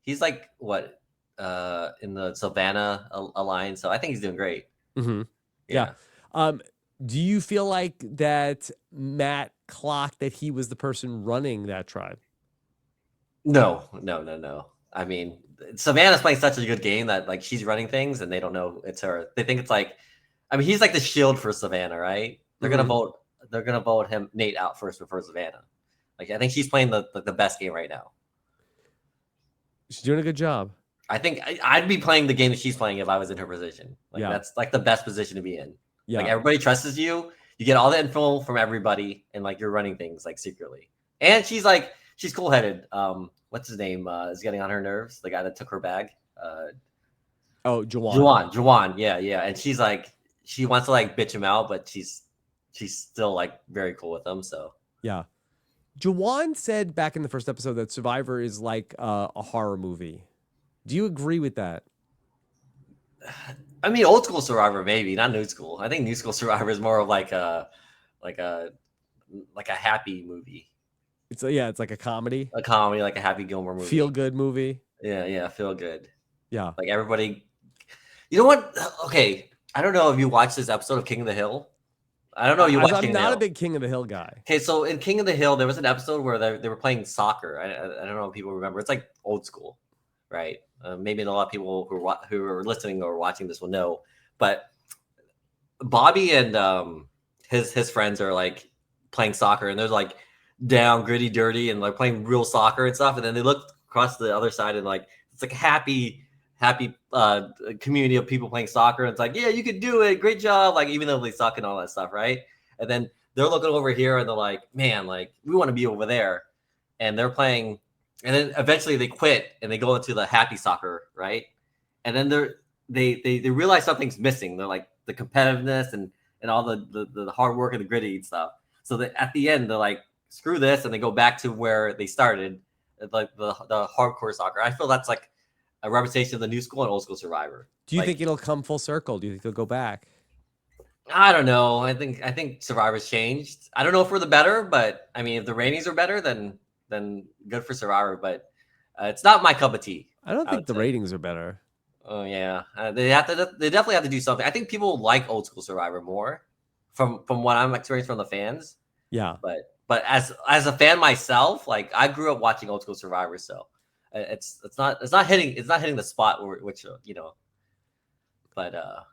S2: he's like what in the Savannah Alliance, so I think he's doing great.
S1: Mm-hmm. Yeah.
S2: Yeah.
S1: Do you feel like that Matt clocked that he was the person running that tribe?
S2: No. I mean, Savannah's playing such a good game that like she's running things and they don't know it's her. They think it's like, I mean, he's like the shield for Savannah, right? They're gonna
S1: Mhm.
S2: vote. They're gonna vote him Nate out first before Savannah. Like I think she's playing the best game right now.
S1: She's doing a good job.
S2: I think I'd be playing the game that she's playing if I was in her position. Like
S1: Yeah.
S2: that's like the best position to be in. Like
S1: Yeah.
S2: everybody trusts you. You get all the info from everybody, and like you're running things like secretly. And she's cool headed. What's his name? Is getting on her nerves. The guy that took her bag.
S1: Oh, Jawan.
S2: Juwan. Yeah. And she's like, she wants to like bitch him out, but she's still like very cool with him. So
S1: Yeah. Jawan said back in the first episode that Survivor is like a horror movie. Do you agree with that?
S2: I mean, old school Survivor maybe, not new school. I think new school Survivor is more of like a like a happy movie,
S1: It's like a comedy,
S2: a comedy, like a Happy Gilmore movie.
S1: feel good movie.
S2: Yeah, feel good.
S1: Yeah.
S2: Like everybody. You know what? Okay, I don't know if you watched this episode of King of the Hill. I don't know. You watched
S1: I'm
S2: King of the
S1: not a
S2: Hill.
S1: big King of the Hill guy.
S2: Okay, so in King of the Hill, there was an episode where they were playing soccer. I don't know if people remember. It's like old school, right? Maybe a lot of people who are listening or watching this will know. But Bobby and his friends are like playing soccer, and they're like down, gritty, dirty, and like playing real soccer and stuff. And then they look across the other side, and like it's like a happy community of people playing soccer. And it's like, yeah, you could do it, great job. Like even though they suck and all that stuff, right? And then they're looking over here, and they're like, man, like we want to be over there. And they're playing, and then eventually they quit and they go into the happy soccer, right? And then they realize something's missing. They're like the competitiveness and all the hard work and the gritty and stuff. So that at the end they're like, screw this, and they go back to where they started, like the hardcore soccer. I feel that's like a representation of the new school and old school Survivor.
S1: Do you
S2: Like,
S1: think it'll come full circle? Do you think they'll go back?
S2: I don't know. I think Survivor's changed. I don't know if for the better, but I mean, if the ratings are better, then good for Survivor. But it's not my cup of tea.
S1: I don't think
S2: would
S1: the
S2: say.
S1: ratings are better.
S2: Oh yeah, they definitely have to do something. I think people like old school Survivor more, from what I'm experiencing from the fans.
S1: Yeah.
S2: But as a fan myself, like I grew up watching old school Survivor, so it's not hitting the spot which but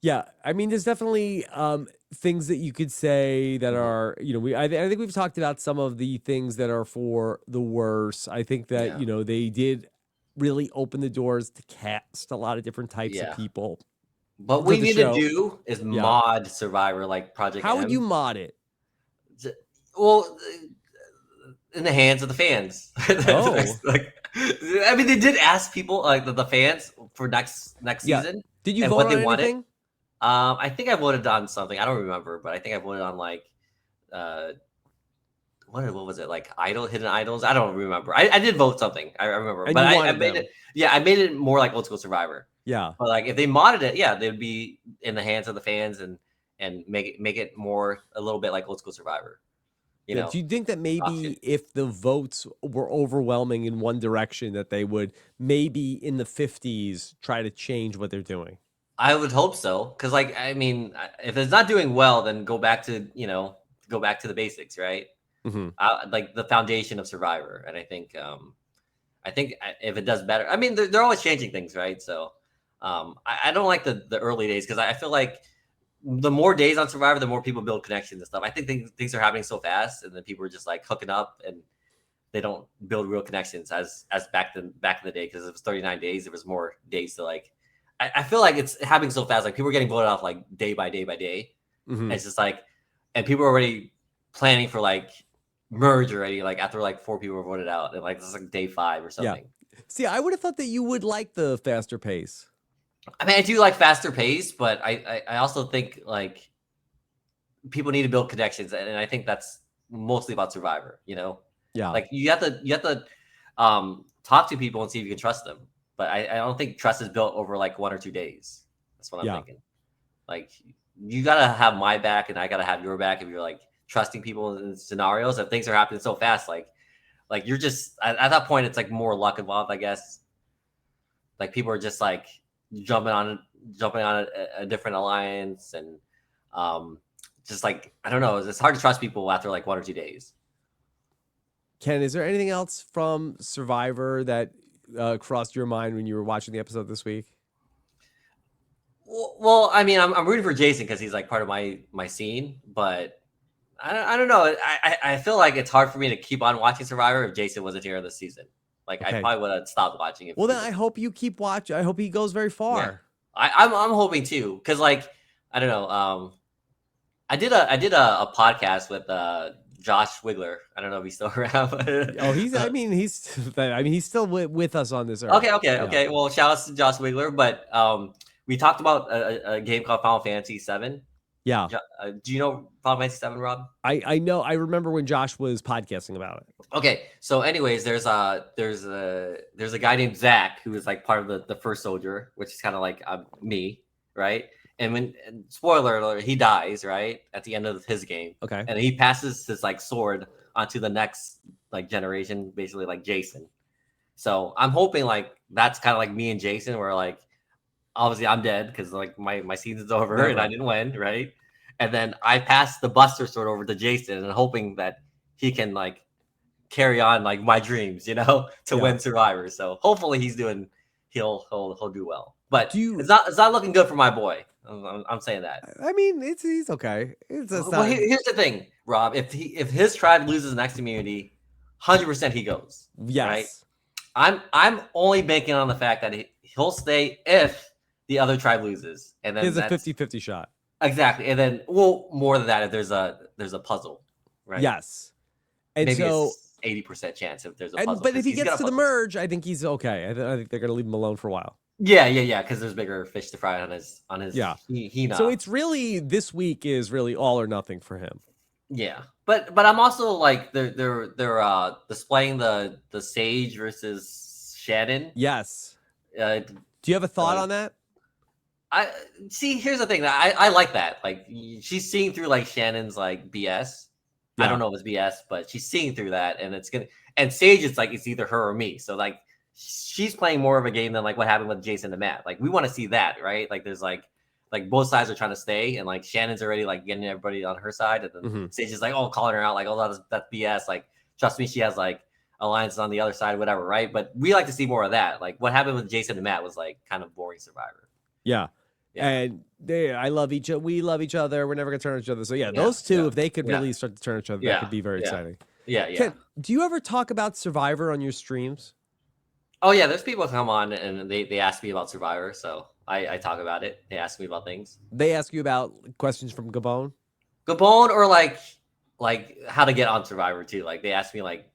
S1: Yeah, I mean, there's definitely things that you could say that are, I think we've talked about some of the things that are for the worse. I think that,
S2: Yeah.
S1: They did really open the doors to cast a lot of different types of
S2: Yeah.
S1: people.
S2: What
S1: for
S2: we
S1: the
S2: need
S1: show.
S2: to do is mod Survivor like Project
S1: How
S2: M.
S1: would you mod it?
S2: Well, in the hands of the fans.
S1: Oh,
S2: Like, I mean, they did ask people like the fans for next
S1: yeah.
S2: season
S1: Did you
S2: and
S1: vote
S2: what they
S1: on
S2: wanted.
S1: anything?
S2: I think I voted on something. I don't remember, but I think I voted on like uh what was it, like hidden idols? I don't remember. I did vote something. I remember,
S1: And
S2: but
S1: you
S2: I
S1: wanted
S2: made
S1: them.
S2: it. Yeah, I made it more like old school Survivor.
S1: Yeah.
S2: But like if they modded it, yeah, they'd be in the hands of the fans and make it more a little bit like old school Survivor. You
S1: Yeah.
S2: know,
S1: Do you think that
S2: talk shit.
S1: maybe if the votes were overwhelming in one direction, that they would maybe in the 50s try to change what they're doing?
S2: I would hope so, because like I mean, if it's not doing well, then go back to the basics, right?
S1: Hmm.
S2: Like the foundation of Survivor, and I think if it does better, I mean, they're always changing things, right? So, I don't like the early days because I feel like the more days on Survivor, the more people build connections and stuff. I think things are happening so fast, and then people are just like hooking up, and they don't build real connections as back in the day. Because it was 39 days, there was more days to like. I feel like it's happening so fast. Like people are getting voted off like day by day by day.
S1: Hmm.
S2: And it's just like, and people are already planning for like merge already. Like after like 4 people were voted out, and like this is like day 5 or
S1: Yeah.
S2: something.
S1: See, I would have thought that you would like the faster pace.
S2: I mean, I do like faster pace, but I also think like people need to build connections, and I think that's mostly about Survivor.
S1: Yeah.
S2: Like you have to talk to people and see if you can trust them. But I don't think trust is built over like 1 or 2 days. That's what I'm
S1: Yeah.
S2: thinking. Like you gotta have my back, and I gotta have your back if you're like trusting people in scenarios that things are happening so fast. Like you're just at that point, it's like more luck involved, I guess. Like people are just like jumping on a different alliance, and um just like I don't know, it's hard to trust people after like 1 or 2 days.
S1: Ken, is there anything else from Survivor that crossed your mind when you were watching the episode this week?
S2: Well, I mean, I'm rooting for Jason because he's like part of my scene, but I don't know. I feel like it's hard for me to keep on watching Survivor if Jason wasn't here this season. Like I
S1: Okay.
S2: probably would have stopped watching if
S1: Well,
S2: he
S1: then I
S2: wasn't.
S1: hope you keep watching. I hope he goes very
S2: Yeah,
S1: far.
S2: I'm hoping too, because like I don't know. I did a podcast with Josh Wigler. I don't know if he's still around.
S1: Oh, I mean, he's still with us on this earth.
S2: Okay, okay,
S1: Yeah.
S2: okay. Well, shout outs to Josh Wigler, but we talked about a game called Final Fantasy VII.
S1: Yeah.
S2: Do you know Final Fantasy VII, Rob?
S1: I know. I remember when Josh was podcasting about it.
S2: Okay, so anyways, there's a guy named Zach who is like part of the first soldier, which is kind of like me, right? And spoiler alert, he dies right at the end of his game,
S1: Okay.
S2: and he passes his like sword onto the next like generation, basically like Jason. So I'm hoping like that's kind of like me and Jason, where like obviously I'm dead because like my season's over and I
S1: Never.
S2: didn't win, right? And then I pass the Buster sword over to Jason and hoping that he can like carry on like my dreams, to
S1: Yeah.
S2: win Survivor. So hopefully he'll do well. But
S1: Do you?
S2: it's not looking good for my boy. I'm saying that.
S1: I mean, he's okay. It's
S2: Well,
S1: not.
S2: here's the thing, Rob. If his tribe loses the next immunity, 100% he goes. Right.
S1: Yes.
S2: I'm only banking on the fact that he'll stay if the other tribe loses, and then
S1: Here's a
S2: that's
S1: 50-50 shot.
S2: exactly. And then well, more than that, if there's a puzzle, right?
S1: Yes. And
S2: Maybe
S1: so,
S2: it's 80% chance if there's a
S1: and
S2: puzzle
S1: but if
S2: because
S1: he
S2: he's got
S1: gets
S2: a
S1: to the
S2: puzzle.
S1: merge, I think he's okay. I think they're gonna leave him alone for a while.
S2: Yeah, because there's bigger fish to fry on his
S1: Yeah.
S2: Hina.
S1: So it's really this week is really all or nothing for him.
S2: Yeah, but I'm also like they're displaying the Sage versus Shannon.
S1: Yes.
S2: Uh,
S1: Do you have a thought
S2: uh,
S1: on that?
S2: I see. Here's the thing. I like that. Like she's seeing through like Shannon's like BS. I
S1: Yeah.
S2: don't know if it's BS, but she's seeing through that, and it's gonna. And Sage, it's like it's either her or me. So like she's playing more of a game than like what happened with Jason and Matt. Like we want to see that, right? Like there's like both sides are trying to stay, and like Shannon's already like getting everybody on her side, and then
S1: Hmm.
S2: Sage is like, oh, calling her out, like, oh, that's BS. Like trust me, she has like alliances on the other side, whatever, right? But we like to see more of that. Like what happened with Jason and Matt was like kind of boring Survivor.
S1: Yeah.
S2: Yeah.
S1: And we love each other. We're never gonna turn on each other. So yeah,
S2: Yeah,
S1: those two,
S2: yeah,
S1: if they could
S2: yeah,
S1: really start to turn each other, that
S2: yeah,
S1: could be very
S2: yeah,
S1: exciting.
S2: yeah.
S1: Ken, do you ever talk about Survivor on your streams?
S2: Oh yeah, there's people come on and they ask me about Survivor, so I talk about it. They ask me about things.
S1: They ask you about questions from Gabon?
S2: Gabon like how to get on Survivor too. Like they asked me like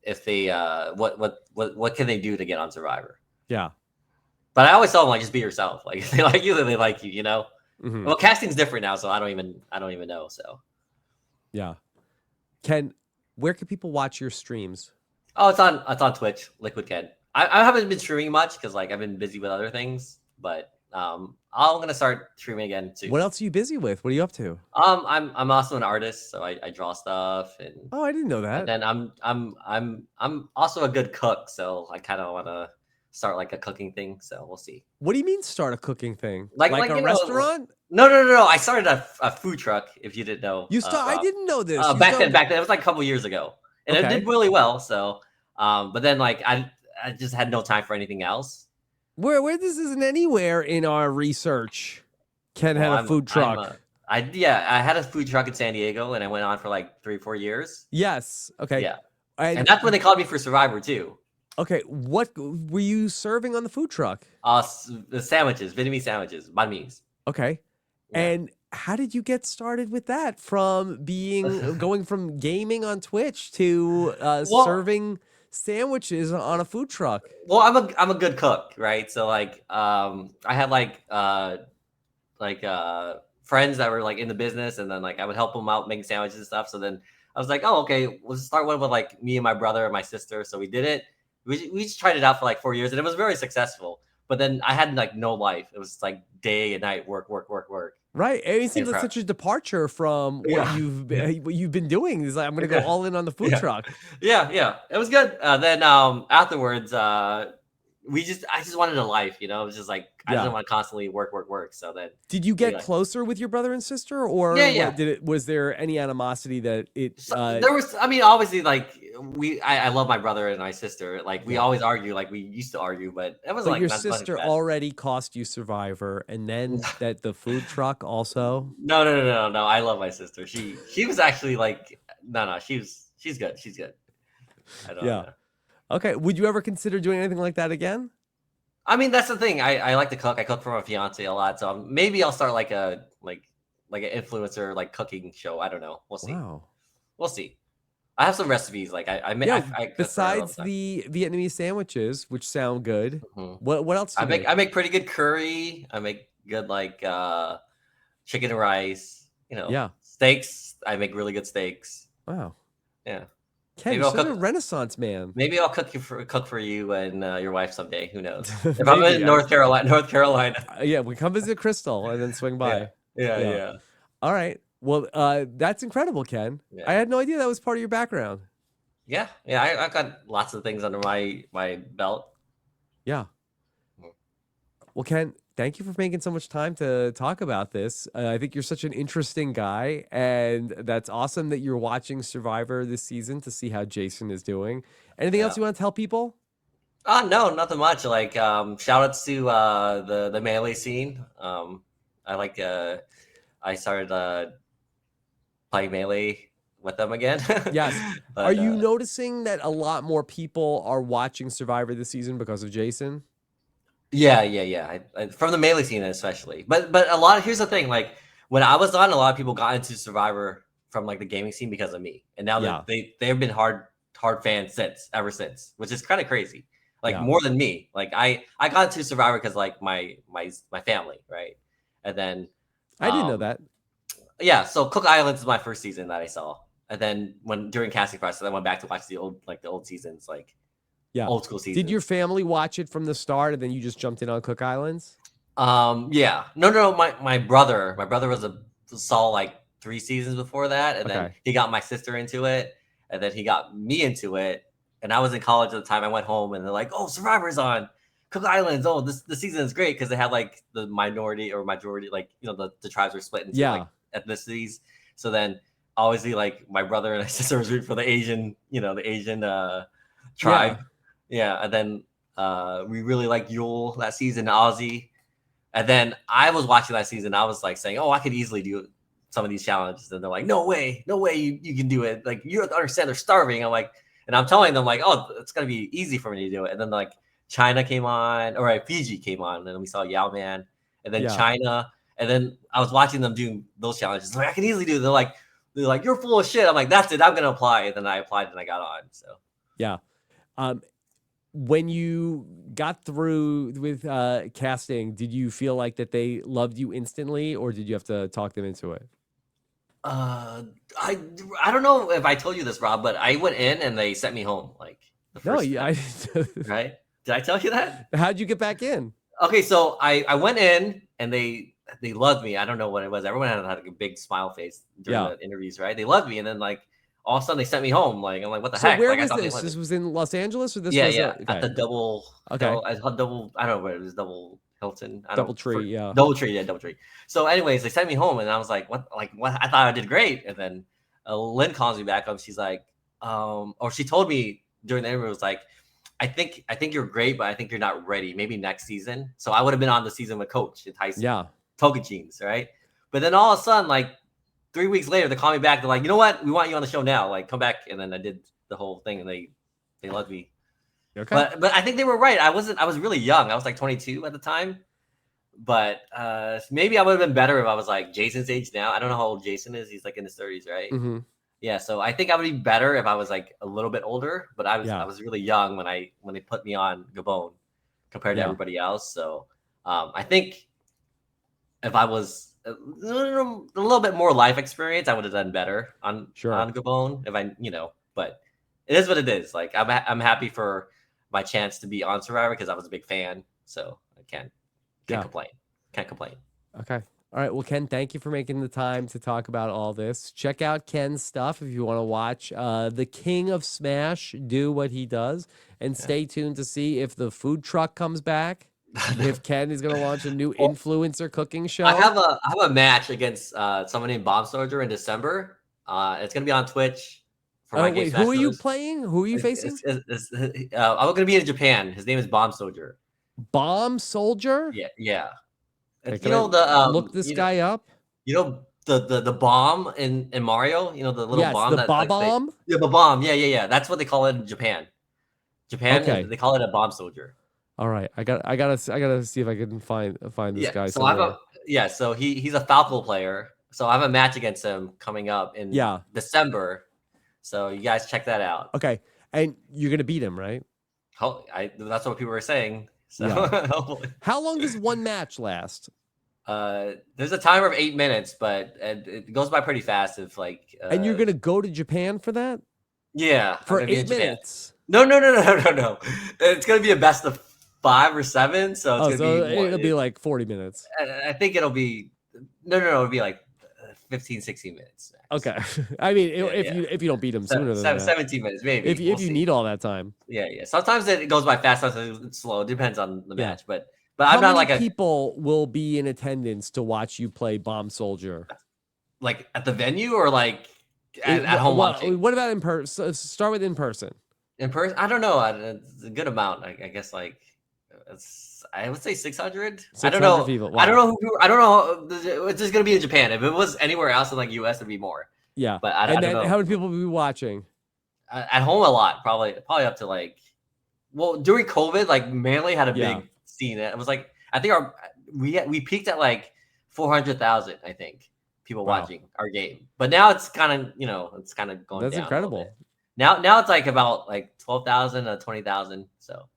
S2: if they what can they do to get on Survivor?
S1: Yeah.
S2: But I always tell them like just be yourself. Like if they like you, then they like you. You know.
S1: Hmm.
S2: Well, casting's different now, so I don't even know. So
S1: Yeah. Ken, where can people watch your streams?
S2: oh, it's on Twitch, Liquid Ken. I haven't been streaming much because like I've been busy with other things, but I'm gonna start streaming again soon.
S1: What else are you busy with? What are you up to?
S2: I'm also an artist, so I draw stuff
S1: Oh, I didn't know
S2: and
S1: that.
S2: then I'm also a good cook, so I kind of want to start like a cooking thing. So we'll see.
S1: What do you mean start a cooking thing?
S2: Like
S1: A
S2: you know,
S1: restaurant?
S2: no. I started a food truck. If you didn't know,
S1: I
S2: Rob.
S1: didn't know this. You
S2: Back then it was like a couple years ago, and it did
S1: Okay.
S2: really well. So, but then like I just had no time for anything else.
S1: Where this isn't anywhere in our research. Ken
S2: Well,
S1: had a food truck.
S2: I had a food truck in San Diego, and I went on for like 3 or 4 years.
S1: Yes. Okay.
S2: Yeah, and
S1: And
S2: that's when they called me for Survivor too.
S1: okay, what were you serving on the food truck?
S2: The sandwiches, Vietnamese sandwiches, banh mi's.
S1: Okay.
S2: Yeah.
S1: And how did you get started with that from going from gaming on Twitch to
S2: Well,
S1: serving sandwiches on a food truck?
S2: well, I'm a good cook, right? So like, I had like friends that were like in the business, and then like I would help them out making sandwiches and stuff. So then I was like, oh, okay, let's start one with like me and my brother and my sister. So we did it. We just tried it out for like 4 years, and it was very successful. But then I had like no life. It was like day and night, work, work, work, work.
S1: Right. It seems
S2: And
S1: like
S2: crap.
S1: such a departure from
S2: Yeah.
S1: what you've been doing. Is like I'm going to go
S2: Yeah.
S1: all in on the food
S2: Yeah.
S1: truck.
S2: Yeah. It was good. Then afterwards, I just wanted a life, you know. It was just like I
S1: Yeah.
S2: didn't want to constantly work. So then
S1: Did you
S2: we
S1: get
S2: like
S1: closer with your brother and sister, or
S2: yeah.
S1: was there any animosity that it
S2: So there was, I mean, obviously, like I love my brother and my sister. Like we
S1: yeah.
S2: always argue, like we used to argue, but it was
S1: But
S2: like
S1: your
S2: nothing
S1: sister
S2: bad.
S1: already cost you Survivor, and then that the food truck also.
S2: No. I love my sister. She was actually like no. She's good. She's good. I don't
S1: Yeah.
S2: know.
S1: Okay. Would you ever consider doing anything like that again?
S2: I mean, that's the thing. I like to cook. I cook for my fiance a lot, so maybe I'll start like an influencer like cooking show. I don't know. We'll see.
S1: Wow.
S2: We'll see. I have some recipes. Like
S1: Yeah.
S2: I cook for her all
S1: Besides
S2: the time.
S1: the Vietnamese sandwiches, which sound good,
S2: Mhm.
S1: what else do you make?
S2: I make pretty good curry. I make good like chicken and rice. You know,
S1: Yeah.
S2: steaks. I make really good steaks.
S1: Wow.
S2: Yeah.
S1: Ken,
S2: Maybe
S1: you're
S2: I'll
S1: such a
S2: cook.
S1: Renaissance man.
S2: Maybe I'll cook for you and your wife someday. Who knows? If I'm
S1: Maybe.
S2: in North Carolina.
S1: Yeah, we come visit Crystal and then swing
S2: Yeah.
S1: by.
S2: Yeah.
S1: Yeah.
S2: Yeah.
S1: All right. Well, that's incredible, Ken. I
S2: Yeah.
S1: had no idea that was part of your background.
S2: Yeah. I've got lots of things under my belt.
S1: Yeah.
S2: Mhm.
S1: Well, Ken, thank you for making so much time to talk about this. I think you're such an interesting guy, and that's awesome that you're watching Survivor this season to see how Jason is doing. Anything
S2: Yeah.
S1: else you want to tell people?
S2: No, nothing much. Like shout outs to the melee scene. I like I started playing melee with them again.
S1: Yes. Are
S2: But
S1: you noticing that a lot more people are watching Survivor this season because of Jason?
S2: yeah. From the melee scene especially. But a lot of here's the thing, like when I was on, a lot of people got into Survivor from like the gaming scene because of me. And now
S1: Yeah.
S2: they've been hard fans ever since, which is kind of crazy. Like
S1: Yeah.
S2: more than me. Like I got into Survivor because like my family, right? And then
S1: I didn't know
S2: um
S1: that.
S2: yeah, so Cook Islands is my first season that I saw. And then when during casting process, I went back to watch the old seasons, like
S1: Yeah.
S2: old school seasons.
S1: Did your family watch it from the start and then you just jumped in on Cook Islands?
S2: Yeah. No. My brother saw like 3 seasons before that, and then
S1: Okay.
S2: he got my sister into it, and then he got me into it. And I was in college at the time. I went home, and they're like, "Oh, Survivor's on Cook Islands. Oh, the season is great because they had like the minority or majority, like you know the tribes were split into like
S1: Yeah.
S2: ethnicities. So then obviously like my brother and my sister was rooting for the Asian, tribe. Yeah, and then we really liked Yule that season, Aussie. And then I was watching that season. I was like saying, "Oh, I could easily do some of these challenges." And they're like, "No way, you can do it. Like you don't understand, they're starving." I'm like, and I'm telling them like, "Oh, it's gonna be easy for me to do it." And then like China came on, or Fiji came on, and then we saw Yao Man, and then
S1: Yeah.
S2: China, And then I was watching them do those challenges. Like, I can easily do. They're like, you're full of shit. I'm like, that's it. I'm gonna apply. And then I applied and I got on. So
S1: Yeah. When you got through with casting, did you feel like that they loved you instantly, or did you have to talk them into it?
S2: I I don't know if I told you this, Rob, but I went in and they sent me home like the
S1: No,
S2: first
S1: yeah.
S2: time, right? Did I tell you that?
S1: How'd you get back in?
S2: Okay, so I went in and they loved me. I don't know what it was. Everyone had like a big smile face during
S1: Yeah.
S2: the interviews, right? They loved me, and then like all of a sudden they sent me home. Like I'm like, what the
S1: So
S2: heck?
S1: where
S2: Like I
S1: was
S2: thought they
S1: this?
S2: wanted.
S1: This was in Los Angeles, or this
S2: Yeah,
S1: was
S2: yeah, at
S1: okay?
S2: the double,
S1: Okay,
S2: I had double. I don't know where it was. Double Hilton. I
S1: Double
S2: don't
S1: Tree. Yeah,
S2: Double Tree. Yeah, Double Tree. So, anyways, they sent me home, and I was like, what? Like what? I thought I did great, and then Lynn calls me back up. She's like, or she told me during the interview, was like, I think you're great, but I think you're not ready. Maybe next season. So I would have been on the season with Coach in Tyson,
S1: yeah,
S2: Tocantins, right? But then all of a sudden, like 3 weeks later, they call me back. They're like, you know what? We want you on the show now. Like, come back. And then I did the whole thing, and they loved me.
S1: okay,
S2: But I think they were right. I was really young. I was like 22 at the time. But maybe I would have been better if I was like Jason's age now. I don't know how old Jason is. He's like in his 30s, right?
S1: mm-hmm.
S2: Yeah. So I think I would be better if I was like a little bit older. But I
S1: Yeah,
S2: was really young when they put me on Gabon compared to
S1: yeah,
S2: everybody else. So I think if I was a little bit more life experience, I would have done better
S1: sure,
S2: on Gabon if I. But it is what it is. Like I'm happy for my chance to be on Survivor because I was a big fan. So I can't
S1: yeah,
S2: complain. Can't complain.
S1: okay. All right. Well, Ken, thank you for making the time to talk about all this. Check out Ken's stuff if you want to watch the King of Smash do what he does, and
S2: Yeah.
S1: stay tuned to see if the food truck comes back. If Ken is going to launch a new
S2: Well,
S1: influencer cooking show.
S2: I have a match against someone named Bomb Soldier in December. It's gonna be on Twitch for
S1: Oh,
S2: my Game
S1: wait,
S2: Smash
S1: who are you
S2: Brothers.
S1: playing? Who are you facing?
S2: I'm gonna be in Japan. His name is Bomb Soldier.
S1: Bomb Soldier?
S2: Yeah, yeah.
S1: Okay,
S2: You
S1: can I
S2: know the
S1: look this guy up?
S2: the bomb in Mario. You know the little
S1: Yes,
S2: bomb
S1: the
S2: that like they
S1: Bomb.
S2: yeah the bomb. Yeah, yeah, yeah. That's what they call it in Japan.
S1: Okay.
S2: They call it a Bomb Soldier.
S1: All right. I gotta see if I can find this
S2: Yeah.
S1: guy
S2: So I have
S1: somewhere.
S2: so he's a Falco player. So I have a match against him coming up in
S1: Yeah.
S2: December. So you guys check that out.
S1: Okay. And you're gonna beat him, right?
S2: That's what people were saying. So
S1: Yeah.
S2: hopefully.
S1: How long does one match last?
S2: There's a timer of 8 minutes, but it goes by pretty fast. If like,
S1: And you're gonna go to Japan for that?
S2: yeah, I'm
S1: For
S2: gonna be in
S1: 8
S2: Japan.
S1: minutes.
S2: No, no, no, no, no, no. It's gonna be a best of 5 or 7, so it's
S1: Oh,
S2: gonna
S1: so
S2: be more.
S1: it'll be like 40 minutes.
S2: I think it'll be no, it'll be like 15, 16 minutes. Max.
S1: Okay. I mean,
S2: Yeah,
S1: if
S2: yeah.
S1: you don't beat him sooner than that.
S2: 17 minutes, maybe.
S1: If
S2: We'll
S1: you
S2: see.
S1: need all that time.
S2: Yeah, yeah. Sometimes it goes by fast, sometimes it's slow. It depends on the
S1: Yeah.
S2: match, but
S1: How
S2: I'm not
S1: many
S2: like
S1: people will be in attendance to watch you play Bomb Soldier?
S2: like at the venue or like at home watching.
S1: What about in person? Start with in person.
S2: In person, I don't know. It's a good amount. I guess like I would say 600. I don't
S1: 600
S2: know.
S1: people.
S2: I don't
S1: Wow.
S2: know who. I don't know. It's just gonna be in Japan. If it was anywhere else in like US, it'd be more.
S1: Yeah.
S2: But I
S1: And
S2: don't
S1: then
S2: know.
S1: how many people will be watching?
S2: At home, a lot. Probably up to like. Well, during COVID, like Manly had a
S1: Yeah.
S2: big scene. It was like I think we peaked at like 400,000. I think people
S1: Wow.
S2: watching our game. But now it's kind of it's kind of going
S1: That's
S2: down a little
S1: incredible.
S2: bit. Now it's like about like 12,000 to 20,000. So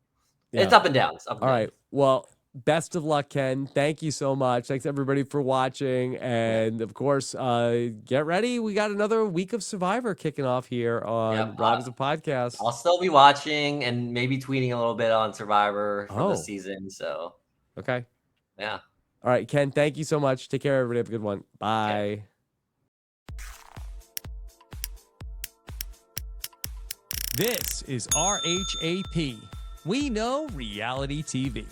S2: it's
S1: Yeah.
S2: up and down. It's up and
S1: All
S2: down.
S1: right. Well, best of luck, Ken. Thank you so much. Thanks everybody for watching. And of course, get ready. We got another week of Survivor kicking off here on
S2: Yep,
S1: Robin's Podcast.
S2: I'll still be watching and maybe tweeting a little bit on Survivor for
S1: Oh.
S2: the season. So
S1: Okay.
S2: yeah.
S1: All right, Ken, thank you so much. Take care, everybody. Have a good one. Bye.
S3: This is RHAP. We know reality TV.